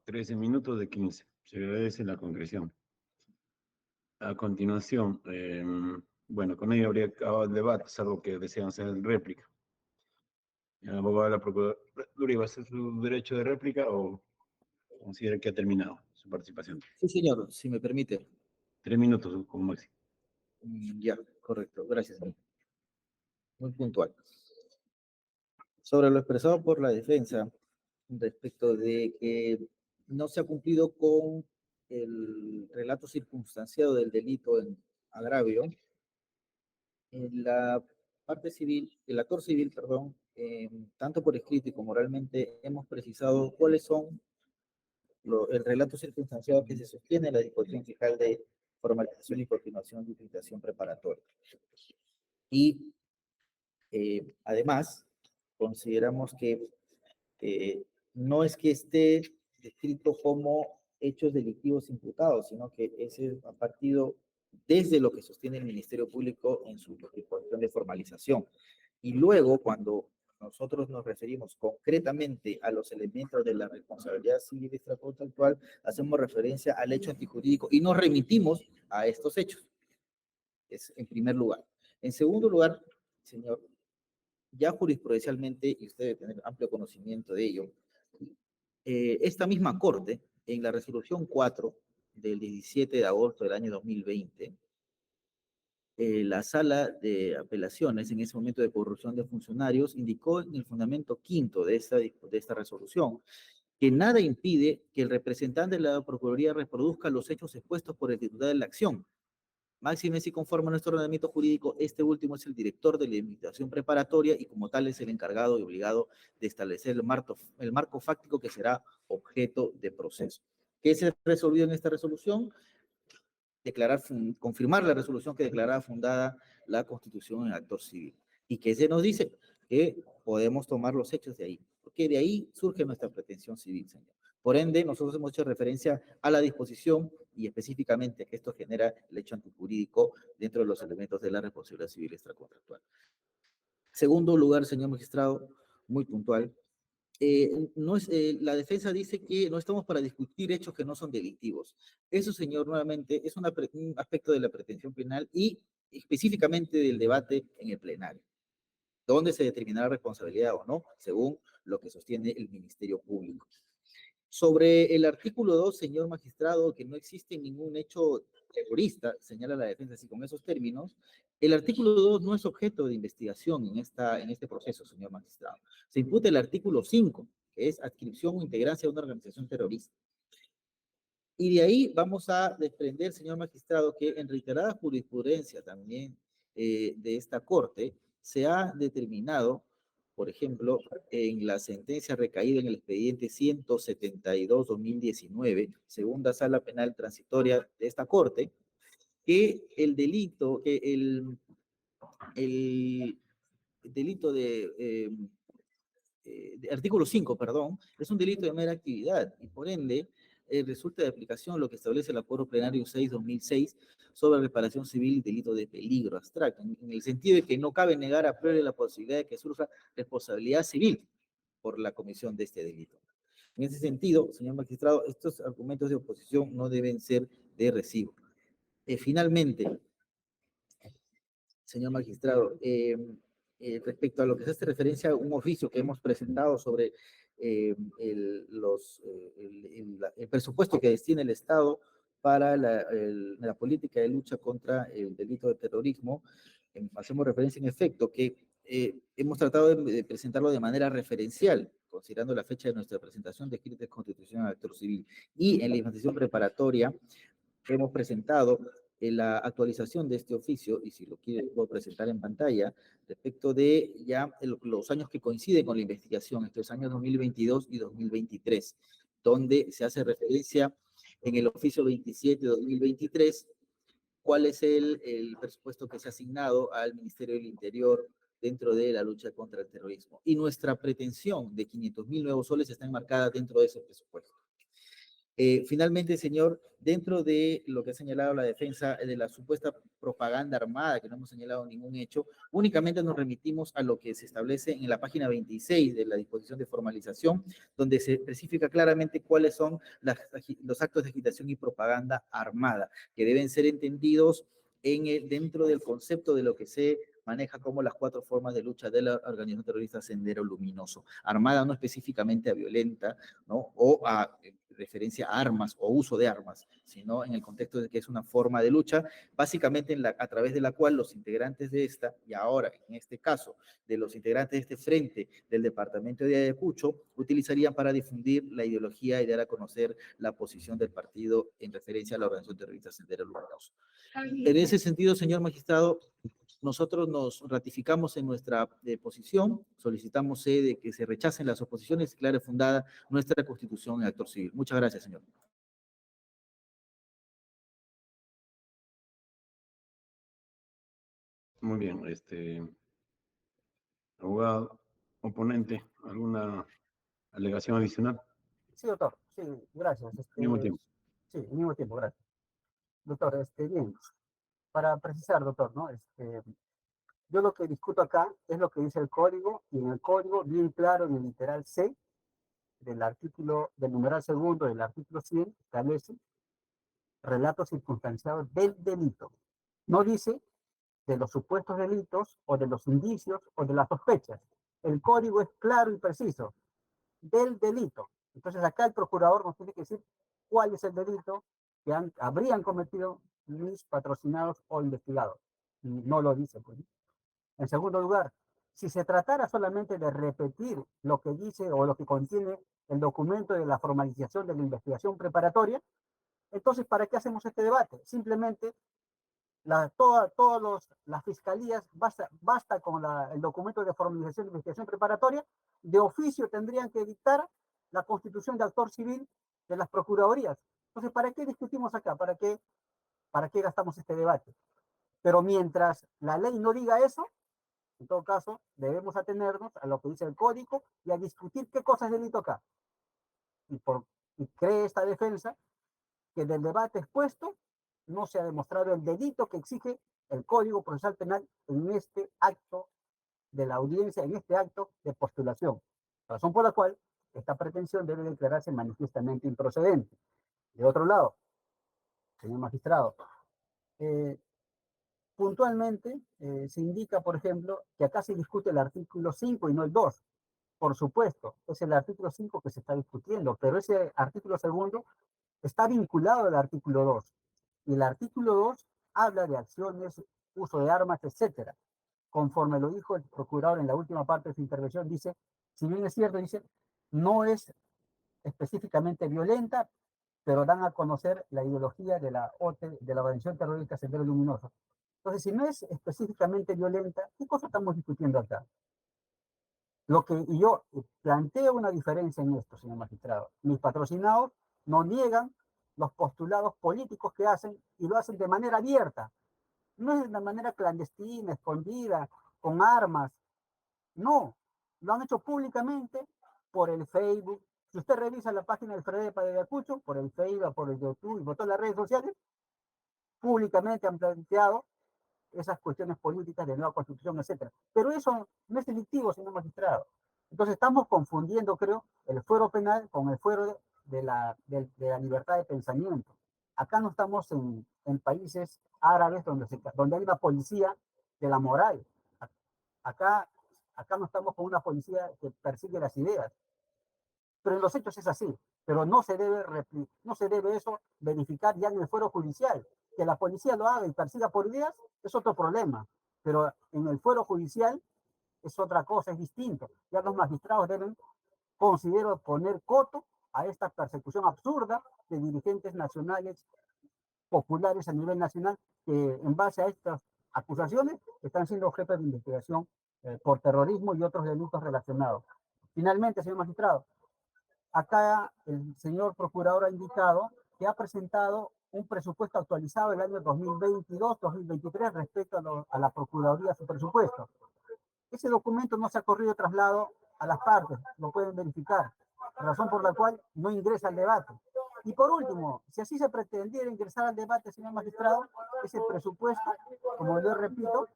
13 minutos de 15. Se agradece la concreción. A continuación, bueno, con ello habría acabado el debate, salvo que desean hacer réplica. El abogado de la Procuraduría, ¿va a hacer su derecho de réplica o considera que ha terminado su participación? Sí, señor, si me permite. 3 minutos como máximo. Ya, correcto. Gracias, señor. Muy puntual. Sobre lo expresado por la defensa respecto de que no se ha cumplido con el relato circunstanciado del delito en agravio, en la parte civil, el actor civil, perdón, tanto por escrito y como oralmente, hemos precisado cuáles son el relato circunstanciado que se sostiene en la disposición fiscal de formalización y continuación de utilización preparatoria. Y además, consideramos que no es que esté descrito como hechos delictivos imputados, sino que ese ha partido desde lo que sostiene el Ministerio Público en su disposición de formalización. Y luego, cuando nosotros nos referimos concretamente a los elementos de la responsabilidad civil extracontractual, hacemos referencia al hecho antijurídico y nos remitimos a estos hechos. Es en primer lugar. En segundo lugar, señor, ya jurisprudencialmente, y usted debe tener amplio conocimiento de ello, esta misma Corte, en la resolución 4 del 17 de agosto del año 2020, la Sala de Apelaciones, en ese momento de corrupción de funcionarios, indicó en el fundamento quinto de esta resolución que nada impide que el representante de la Procuraduría reproduzca los hechos expuestos por el titular de la acción. Máxime si conforme a nuestro ordenamiento jurídico, este último es el director de la investigación preparatoria y como tal es el encargado y obligado de establecer el marco fáctico que será objeto de proceso. ¿Qué se resolvió en esta resolución? Confirmar la resolución que declaraba fundada la Constitución en actor civil. ¿Y qué se nos dice? Que podemos tomar los hechos de ahí, porque de ahí surge nuestra pretensión civil, señor. Por ende, nosotros hemos hecho referencia a la disposición y específicamente que esto genera el hecho antijurídico dentro de los elementos de la responsabilidad civil extracontractual. Segundo lugar, señor magistrado, muy puntual, la defensa dice que no estamos para discutir hechos que no son delictivos. Eso, señor, nuevamente es un aspecto de la pretensión penal y específicamente del debate en el plenario, donde se determinará responsabilidad o no, según lo que sostiene el Ministerio Público. Sobre el artículo 2, señor magistrado, que no existe ningún hecho terrorista, señala la defensa así con esos términos, el artículo 2 no es objeto de investigación en este proceso, señor magistrado. Se imputa el artículo 5, que es adscripción o integrancia de una organización terrorista. Y de ahí vamos a desprender, señor magistrado, que en reiterada jurisprudencia también de esta Corte se ha determinado, por ejemplo, en la sentencia recaída en el expediente 172-2019, segunda sala penal transitoria de esta Corte, que el delito, delito de artículo 5, perdón, es un delito de mera actividad y por ende resulta de aplicación lo que establece el Acuerdo Plenario 6-2006 sobre reparación civil y delito de peligro abstracto, en el sentido de que no cabe negar a priori la posibilidad de que surja responsabilidad civil por la comisión de este delito. En ese sentido, señor magistrado, estos argumentos de oposición no deben ser de recibo. Finalmente, señor magistrado, respecto a lo que se hace referencia a un oficio que hemos presentado sobre el presupuesto que destina el Estado para la política de lucha contra el delito de terrorismo, hacemos referencia en efecto que hemos tratado de presentarlo de manera referencial, considerando la fecha de nuestra presentación de escrito de constitución al actor civil. Y en la información preparatoria hemos presentado la actualización de este oficio, y si lo quiere puedo presentar en pantalla, respecto de ya los años que coinciden con la investigación, estos años 2022 y 2023, donde se hace referencia en el oficio 27 de 2023, cuál es el presupuesto que se ha asignado al Ministerio del Interior dentro de la lucha contra el terrorismo. Y nuestra pretensión de 500.000 nuevos soles está enmarcada dentro de ese presupuesto. Finalmente, señor, dentro de lo que ha señalado la defensa de la supuesta propaganda armada, que no hemos señalado ningún hecho, únicamente nos remitimos a lo que se establece en la página 26 de la disposición de formalización, donde se especifica claramente cuáles son los actos de agitación y propaganda armada, que deben ser entendidos dentro del concepto de lo que se maneja como las 4 formas de lucha de la organización terrorista Sendero Luminoso. Armada no específicamente a violenta, ¿no? O a referencia a armas o uso de armas, sino en el contexto de que es una forma de lucha, básicamente a través de la cual los integrantes de esta, y ahora en este caso, de los integrantes de este frente del departamento de Ayacucho, utilizarían para difundir la ideología y dar a conocer la posición del partido en referencia a la organización terrorista Sendero Luminoso. En ese sentido, señor magistrado, nosotros nos ratificamos en nuestra posición, solicitamos de que se rechacen las oposiciones y declare fundada nuestra constitución en actor civil. Muchas gracias, señor. Muy bien, abogado, oponente, ¿alguna alegación adicional? Sí, doctor, sí, gracias. Mismo tiempo. Sí, al mismo tiempo, gracias. Doctor, bien, para precisar, doctor, ¿no? Yo lo que discuto acá es lo que dice el código, y en el código, bien claro, en el literal C del artículo, del numeral segundo del artículo 100, establece relato circunstanciado del delito. No dice de los supuestos delitos, o de los indicios, o de las sospechas. El código es claro y preciso, del delito. Entonces acá el procurador nos tiene que decir cuál es el delito que habrían cometido mis patrocinados o investigados. Y no lo dice, pues. En segundo lugar, si se tratara solamente de repetir lo que dice o lo que contiene el documento de la formalización de la investigación preparatoria, entonces, ¿para qué hacemos este debate? Simplemente todas las fiscalías, basta con el documento de formalización de investigación preparatoria, de oficio tendrían que dictar la constitución de actor civil de las procuradurías. Entonces, ¿para qué discutimos acá? ¿Para qué gastamos este debate? Pero mientras la ley no diga eso, en todo caso, debemos atenernos a lo que dice el código y a discutir qué cosa es delito acá. Y cree esta defensa que del debate expuesto no se ha demostrado el delito que exige el Código Procesal Penal en este acto de la audiencia, en este acto de postulación. Razón por la cual esta pretensión debe declararse manifiestamente improcedente. De otro lado, señor magistrado, puntualmente se indica, por ejemplo, que acá se discute el artículo 5 y no el 2. Por supuesto, es el artículo 5 que se está discutiendo, pero ese artículo segundo está vinculado al artículo 2. Y el artículo 2 habla de acciones, uso de armas, etcétera. Conforme lo dijo el procurador en la última parte de su intervención, dice, si bien es cierto, dice, no es específicamente violenta, pero dan a conocer la ideología de la OTE, de la organización terrorista Sendero Luminoso. Entonces, si no es específicamente violenta, ¿qué cosa estamos discutiendo acá? Y yo planteo una diferencia en esto, señor magistrado. Mis patrocinados no niegan los postulados políticos que hacen, y lo hacen de manera abierta. No es de manera clandestina, escondida, con armas. No, lo han hecho públicamente por el Facebook. Si usted revisa la página del FREDEPA de Ayacucho, por el Facebook, por el YouTube y por todas las redes sociales, públicamente han planteado esas cuestiones políticas de nueva constitución, etcétera. Pero eso no es delictivo, señor magistrado. Entonces estamos confundiendo, creo, el fuero penal con el fuero de la libertad de pensamiento. Acá no estamos en países árabes donde hay una policía de la moral. Acá no estamos con una policía que persigue las ideas. Pero en los hechos es así. Pero no se debe eso verificar ya en el fuero judicial. Que la policía lo haga y persiga por ideas es otro problema. Pero en el fuero judicial es otra cosa, es distinto. Ya los magistrados deben, considero, poner coto a esta persecución absurda de dirigentes nacionales, populares a nivel nacional, que en base a estas acusaciones están siendo objeto de investigación por terrorismo y otros delitos relacionados. Finalmente, señor magistrado, acá el señor procurador ha indicado que ha presentado un presupuesto actualizado del año 2022-2023 respecto a la Procuraduría, su presupuesto. Ese documento no se ha corrido traslado a las partes, lo pueden verificar, razón por la cual no ingresa al debate. Y por último, si así se pretendiera ingresar al debate, señor magistrado, ese presupuesto, como yo repito,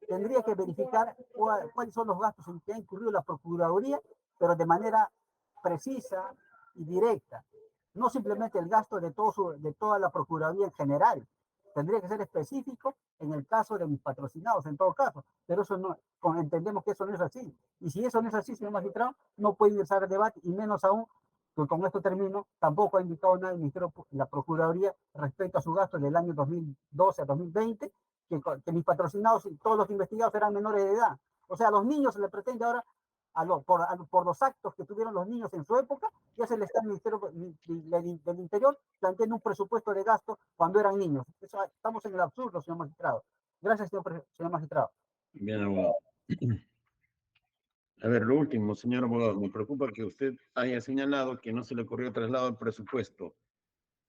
tendría que verificar cuáles son los gastos en que ha incurrido la Procuraduría, pero de manera precisa y directa. No simplemente el gasto de toda la Procuraduría en general. Tendría que ser específico en el caso de mis patrocinados, en todo caso. Pero eso no, entendemos que eso no es así. Y si eso no es así, señor magistrado, no puede ingresar al debate, y menos aún que con esto termino, tampoco ha indicado nada el Ministerio, la Procuraduría respecto a su gasto del año 2012 a 2020, que mis patrocinados y todos los investigados eran menores de edad. O sea, a los niños se les pretende ahora, por los actos que tuvieron los niños en su época, ya se les está el Ministerio del Interior planteando un presupuesto de gasto cuando eran niños. Eso, estamos en el absurdo, señor magistrado. Gracias, señor magistrado. Bien, abogado. A ver, lo último, señor abogado, me preocupa que usted haya señalado que no se le ocurrió traslado al presupuesto,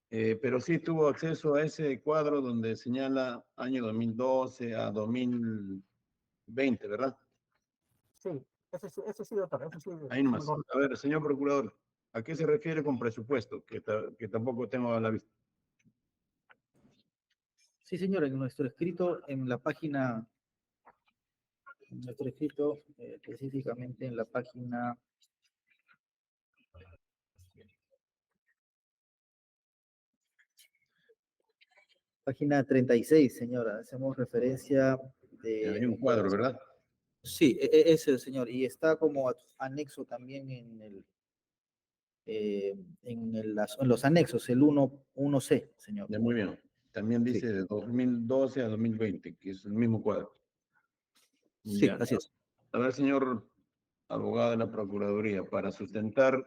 pero sí tuvo acceso a ese cuadro donde señala año 2012 a 2020, ¿verdad? Sí, ese sí, doctor, ese sí. Ahí nomás. A ver, señor procurador, ¿a qué se refiere con presupuesto? Que tampoco tengo a la vista. Sí, señor, en nuestro escrito, específicamente en la página 36, señora, hacemos referencia Hay un cuadro, ¿verdad? Sí, ese, señor, y está como anexo también en los anexos, el 1C, señor. Ya, muy bien. También dice Sí. de 2012 a 2020, que es el mismo cuadro. Sí, Ya. así es. A ver, señor abogado de la Procuraduría, para sustentar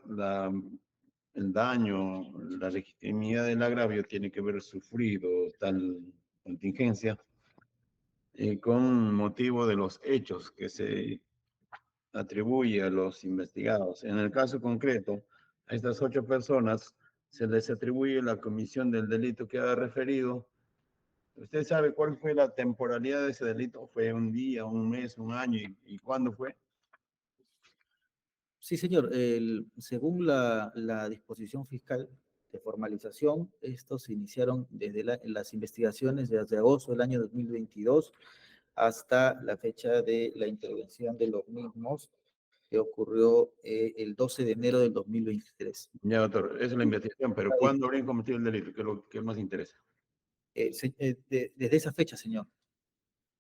el daño, la legitimidad del agravio, tiene que haber sufrido tal contingencia con motivo de los hechos que se atribuye a los investigados. En el caso concreto, a estas 8 personas se les atribuye la comisión del delito que ha referido. ¿Usted sabe cuál fue la temporalidad de ese delito? ¿Fue un día, un mes, un año y cuándo fue? Sí, señor. Según la disposición fiscal de formalización, estos se iniciaron desde las investigaciones desde agosto del año 2022 hasta la fecha de la intervención de los mismos, que ocurrió el 12 de enero del 2023. Ya, doctor, esa es la investigación, pero ¿cuándo habrían cometido el delito? ¿Qué es lo que más interesa? Desde esa fecha, señor,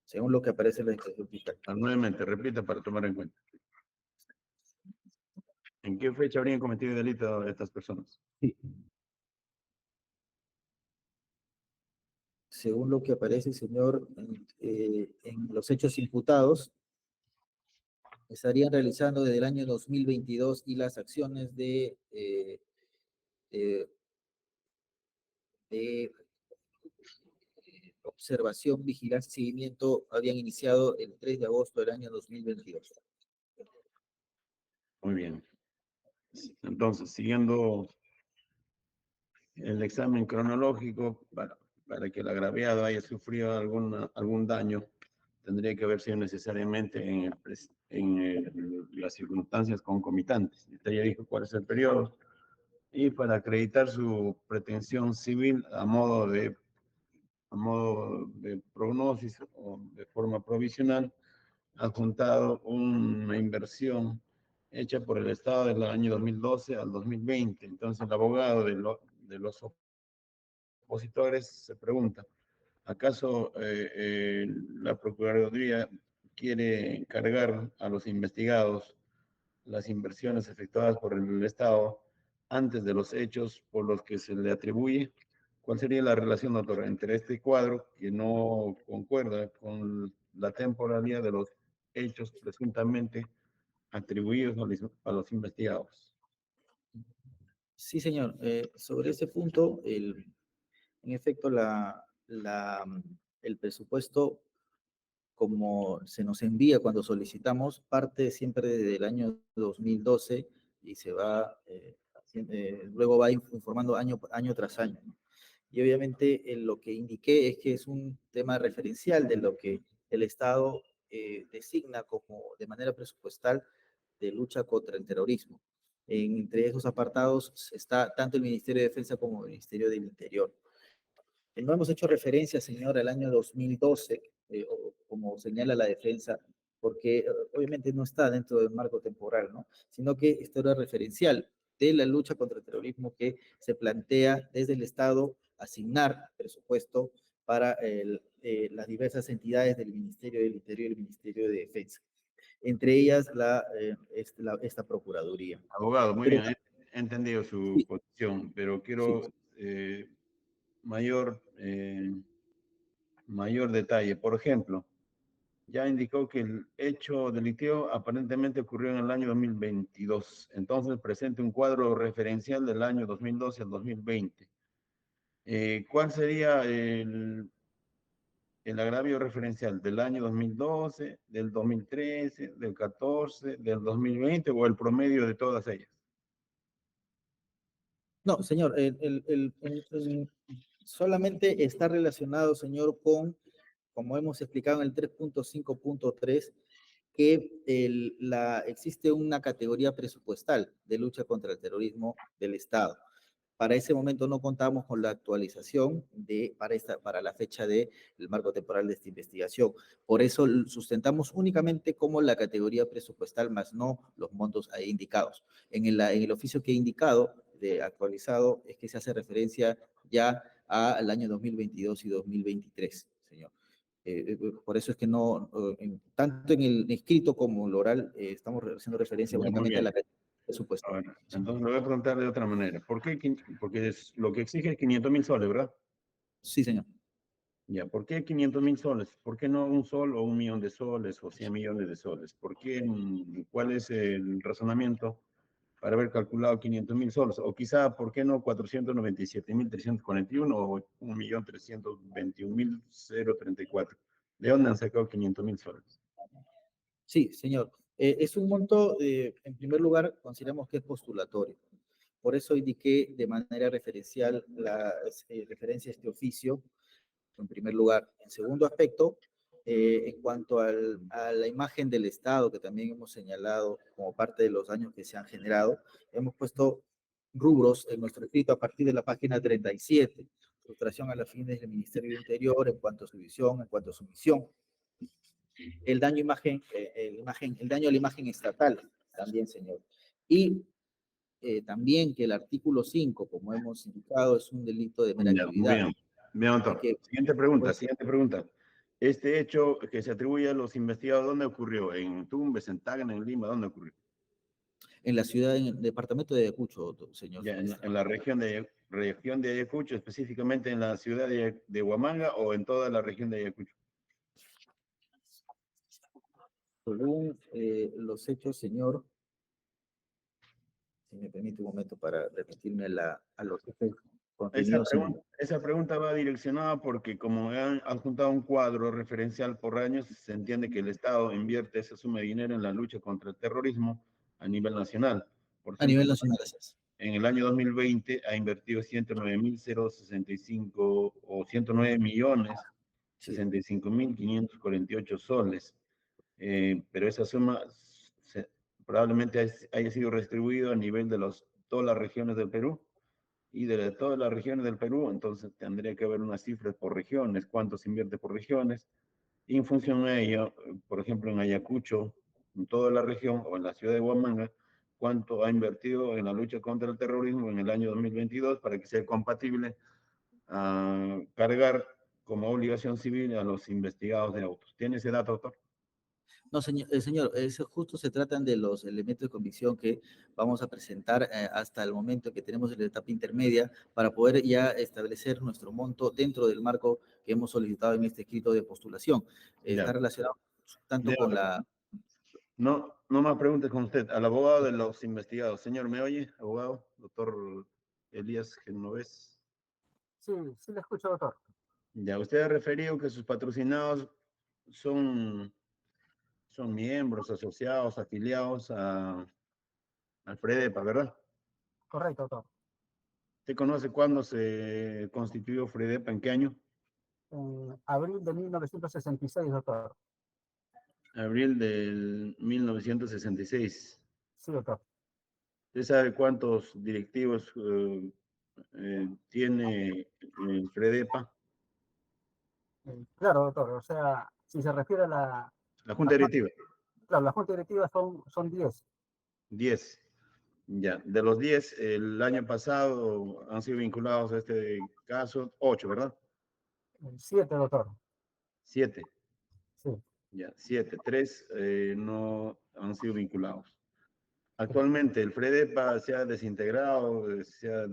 según lo que aparece en la disposición fiscal. Nuevamente, repita para tomar en cuenta. ¿En qué fecha habrían cometido el delito estas personas? Sí. Según lo que aparece, señor, en los hechos imputados, estarían realizando desde el año 2022 y las acciones de observación, vigilancia y seguimiento habían iniciado el 3 de agosto del año 2022. Muy bien. Entonces, siguiendo el examen cronológico, para que el agraviado haya sufrido algún daño, tendría que haber sido necesariamente en las circunstancias concomitantes. Usted ya dijo cuál es el periodo. Y para acreditar su pretensión civil a modo de prognosis o de forma provisional, adjuntado una inversión hecha por el Estado del año 2012 al 2020. Entonces, el abogado de los opositores se pregunta, ¿acaso la Procuraduría quiere encargar a los investigados las inversiones efectuadas por el Estado antes de los hechos por los que se le atribuye? ¿Cuál sería la relación, doctor, entre este cuadro que no concuerda con la temporalidad de los hechos presuntamente atribuidos a los investigados? Sí, señor. Sobre ese punto, en efecto, el presupuesto, como se nos envía cuando solicitamos, parte siempre desde el año 2012 y se va, luego va informando año tras año, ¿no? Y obviamente lo que indiqué es que es un tema referencial de lo que el Estado designa como de manera presupuestal de lucha contra el terrorismo. Entre esos apartados está tanto el Ministerio de Defensa como el Ministerio del Interior. No hemos hecho referencia, señor, al año 2012, como señala la defensa, porque obviamente no está dentro del marco temporal, ¿no? Sino que esto era referencial de la lucha contra el terrorismo que se plantea desde el Estado asignar presupuesto para las diversas entidades del Ministerio del Interior y el Ministerio de Defensa. Entre ellas esta Procuraduría. Abogado, muy Pero, bien. he entendido su Sí. posición, pero Sí, quiero mayor, mayor detalle. Por ejemplo, ya indicó que el hecho delictivo aparentemente ocurrió en el año 2022. Entonces presente un cuadro referencial del año 2012 al 2020. ¿Cuál sería el agravio referencial del año 2012, del 2013, del 14, del 2020 o el promedio de todas ellas? no, señor, solamente está relacionado, señor, con, como hemos explicado en el 3.5.3, que existe una categoría presupuestal de lucha contra el terrorismo del Estado. Para ese momento no contamos con la actualización para la fecha del marco temporal de esta investigación. Por eso sustentamos únicamente como la categoría presupuestal, más no los montos ahí indicados. En el oficio que he indicado, de actualizado, es que se hace referencia ya al año 2022 y 2023, señor. Por eso es que no, tanto en el escrito como en el oral, estamos haciendo referencia Ya, muy únicamente a bien. la categoría presupuestal. Ahora, entonces lo voy a preguntar de otra manera. ¿Por qué? Porque lo que exige es 500.000 soles, ¿verdad? Sí, señor. Ya, ¿por qué 500.000 soles? ¿Por qué no un sol o 1.000.000 de soles o 100 millones de soles? ¿Por qué? ¿Cuál es el razonamiento para haber calculado 500.000 soles? O quizá, ¿por qué no 497.341 o 1.321.034? ¿De dónde han sacado 500.000 soles? Sí, señor. Es un monto, en primer lugar, consideramos que es postulatorio. Por eso indiqué de manera referencial la referencia a este oficio, en primer lugar. En segundo aspecto, en cuanto a la imagen del Estado, que también hemos señalado como parte de los daños que se han generado, hemos puesto rubros en nuestro escrito a partir de la página 37, frustración a las fines del Ministerio del Interior en cuanto a su visión, en cuanto a su misión. El daño el daño a la imagen estatal, también, señor. Y también que el artículo 5, como hemos indicado, es un delito de mera Ya, muy actividad. bien. Bien, doctor. Que, Siguiente pregunta, pues, siguiente pregunta. Este hecho que se atribuye a los investigados, ¿dónde ocurrió? ¿En Tumbes, en Tacna, en Lima? ¿Dónde ocurrió? en la ciudad, en el departamento de Ayacucho, señor. Ya, en la región de Ayacucho, específicamente en la ciudad de Huamanga o en toda la región de Ayacucho. Según los hechos, señor, si me permite un momento para remitirme a los hechos contenidos en... Esa pregunta va direccionada porque como han adjuntado un cuadro referencial por años, se entiende que el Estado invierte esa suma de dinero en la lucha contra el terrorismo a nivel nacional. Por A ejemplo, nivel nacional, gracias. en el año 2020 ha invertido 109.065 o 109 millones Sí. 65.548 soles. Pero esa suma probablemente haya sido distribuida a nivel de todas las regiones del Perú y de todas las regiones del Perú, entonces tendría que haber unas cifras por regiones, cuánto se invierte por regiones, y en función de ello, por ejemplo, en Ayacucho, en toda la región, o en la ciudad de Huamanga, cuánto ha invertido en la lucha contra el terrorismo en el año 2022 para que sea compatible a cargar como obligación civil a los investigados de autos. ¿Tiene ese dato, doctor? No, señor, justo se tratan de los elementos de convicción que vamos a presentar hasta el momento que tenemos la etapa intermedia para poder ya establecer nuestro monto dentro del marco que hemos solicitado en este escrito de postulación. Está Ya. relacionado tanto Ya, con la... No, no más preguntas con usted. Al abogado de los investigados. Señor, ¿me oye? Abogado, doctor Elías Genovés. Sí, sí le escucho, doctor. Ya, usted ha referido que sus patrocinados son miembros, asociados, afiliados al FREDEPA, ¿verdad? Correcto, doctor. ¿Usted conoce cuándo se constituyó FREDEPA? ¿En qué año? En abril de 1966, doctor. Abril del 1966. Sí, doctor. ¿Usted sabe cuántos directivos tiene el FREDEPA? Claro, doctor. O sea, si se refiere a La Junta Directiva. claro, la junta directiva son 10. 10. Ya, de los 10, el año pasado han sido vinculados a este caso 8, ¿verdad? 7, doctor. 7. Sí. Ya, 7. 3 no han sido vinculados. Actualmente el FREDEPA se ha desintegrado, se ha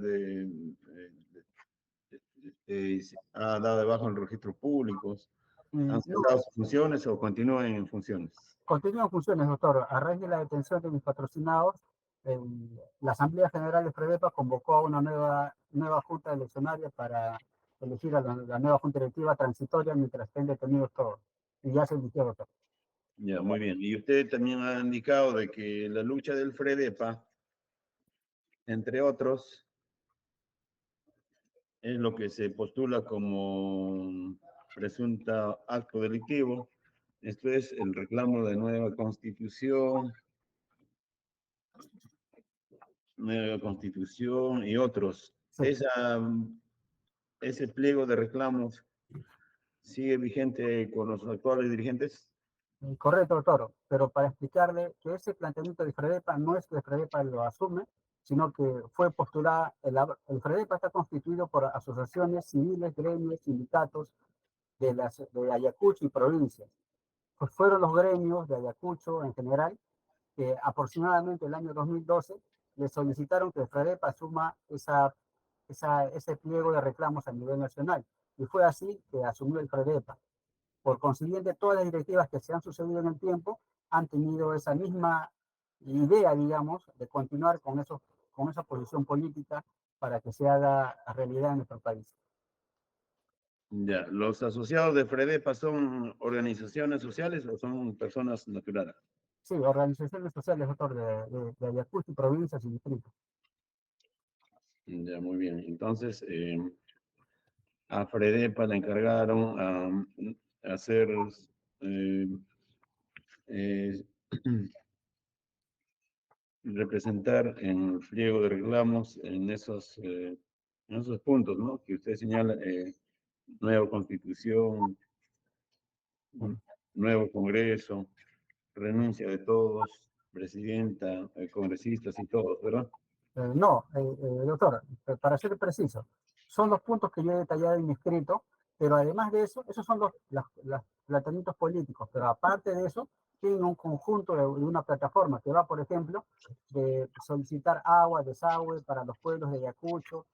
dado de baja en los registros públicos, han No, cesado sus funciones o continúan en funciones. continúan funciones, doctor. A raíz de la detención de mis patrocinados, la Asamblea General de FREDEPA convocó a una nueva junta eleccionaria para elegir a la nueva junta directiva transitoria mientras estén detenidos todos. Y ya se eligió, doctor. Ya, muy bien. Y usted también ha indicado de que la lucha del FREDEPA, entre otros, es lo que se postula como presunta acto delictivo. Esto es el reclamo de nueva constitución y otros. Sí. Ese pliego de reclamos sigue vigente con los actuales dirigentes. Correcto, doctor, pero para explicarle que ese planteamiento de FREDEPA no es que FREDEPA lo asume, sino que fue postulada, el FREDEPA está constituido por asociaciones civiles, gremios, sindicatos de Ayacucho y provincias. Pues fueron los gremios de Ayacucho en general que aproximadamente el año 2012 le solicitaron que FREDEPA asuma ese pliego de reclamos a nivel nacional. Y fue así que asumió el FREDEPA. Por consiguiente, todas las directivas que se han sucedido en el tiempo han tenido esa misma idea, digamos, de continuar con esa posición política para que se haga realidad en nuestro país. Ya, ¿los asociados de FREDEPA son organizaciones sociales o son personas naturales? Sí, organizaciones sociales, doctor, de Ayacucho, provincias y distritos. Ya, muy bien. Entonces, a FREDEPA le encargaron a hacer eh, eh, representar en el pliego de reclamos en esos puntos, ¿no? Que usted señala, nueva constitución, nuevo Congreso, renuncia de todos, presidenta, congresistas y todos, ¿verdad? No, doctor, para ser preciso, son los puntos que yo he detallado en mi escrito, pero además de eso, esos son los planteamientos políticos, pero aparte de eso, tienen un conjunto de una plataforma que va, por ejemplo, de solicitar agua, desagüe para los pueblos de Ayacucho,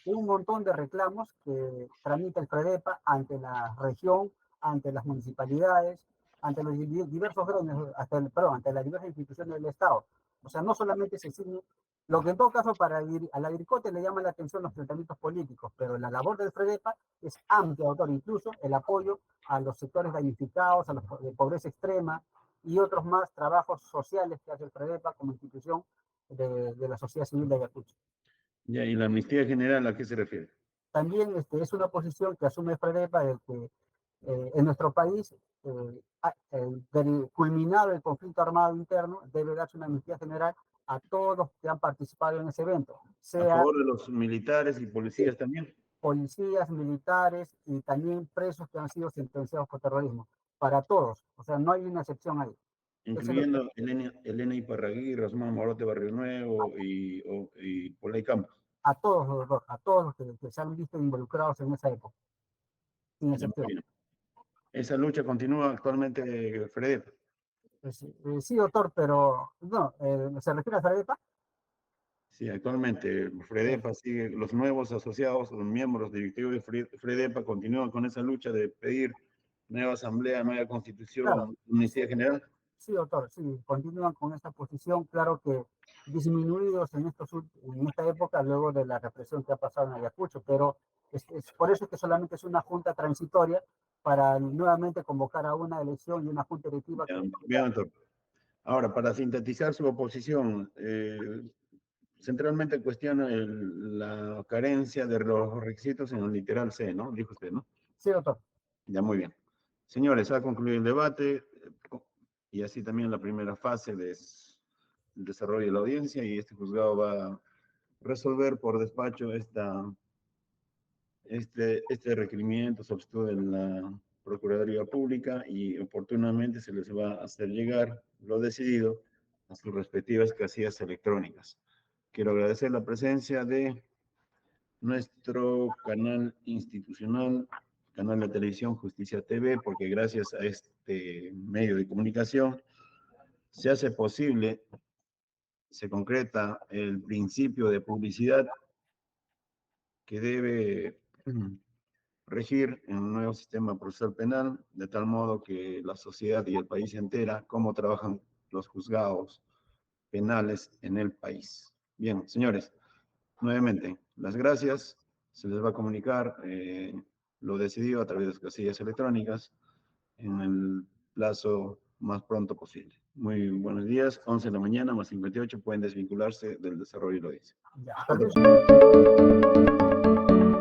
un montón de reclamos que tramita el FREDEPA ante la región, ante las municipalidades, ante los diversos gremios, ante las diversas instituciones del Estado. O sea, no solamente se sigue lo que en todo caso a la DIRCOTE le llama la atención los tratamientos políticos, pero la labor del FREDEPA es amplia, doctor, incluso el apoyo a los sectores damnificados, a los de pobreza extrema y otros más trabajos sociales que hace el FREDEPA como institución de la sociedad civil de Ayacucho. Ya, ¿y la amnistía general a qué se refiere? También es una posición que asume el FREDEPA de que en nuestro país, culminado el conflicto armado interno, debe darse una amnistía general a todos los que han participado en ese evento, A sea favor de los militares y policías también. policías, militares y también presos que han sido sentenciados por terrorismo. Para todos, o sea, no hay una excepción ahí. Incluyendo Elena Iparraguirre, Osman Morote Barrio Nuevo y Polay Campos. A todos, doctor, a todos los que se han visto involucrados en esa época, sin Ya, muy excepción. bien. Esa lucha continúa actualmente, FREDEPA. Sí, doctor, pero no, ¿se refiere a FREDEPA? Sí, actualmente FREDEPA sigue, los nuevos asociados, los miembros directivos de FREDEPA continúan con esa lucha de pedir nueva asamblea, nueva constitución, Claro. amnistía general. Sí, doctor, sí, continúan con esta posición, claro que disminuidos en esta época luego de la represión que ha pasado en Ayacucho, pero es por eso que solamente es una junta transitoria para nuevamente convocar a una elección y una junta directiva. Bien, doctor. Ahora, para sintetizar su oposición, centralmente cuestiona la carencia de los requisitos en el literal C, ¿no? Dijo usted, ¿no? Sí, doctor. Ya, muy bien. Señores, ha concluido el debate y así también la primera fase del desarrollo de la audiencia y este juzgado va a resolver por despacho este requerimiento, solicitud de la Procuraduría Pública y oportunamente se les va a hacer llegar lo decidido a sus respectivas casillas electrónicas. Quiero agradecer la presencia de nuestro canal institucional, canal de televisión Justicia TV, porque gracias a este medio de comunicación se hace posible se concreta el principio de publicidad que debe regir en un nuevo sistema procesal penal, de tal modo que la sociedad y el país entera, cómo trabajan los juzgados penales en el país. Bien, señores, nuevamente, las gracias. Se les va a comunicar lo decidido a través de las casillas electrónicas en el plazo más pronto posible. Muy buenos días, 11 de la mañana, más 58, pueden desvincularse del desarrollo y lo dice. Ya.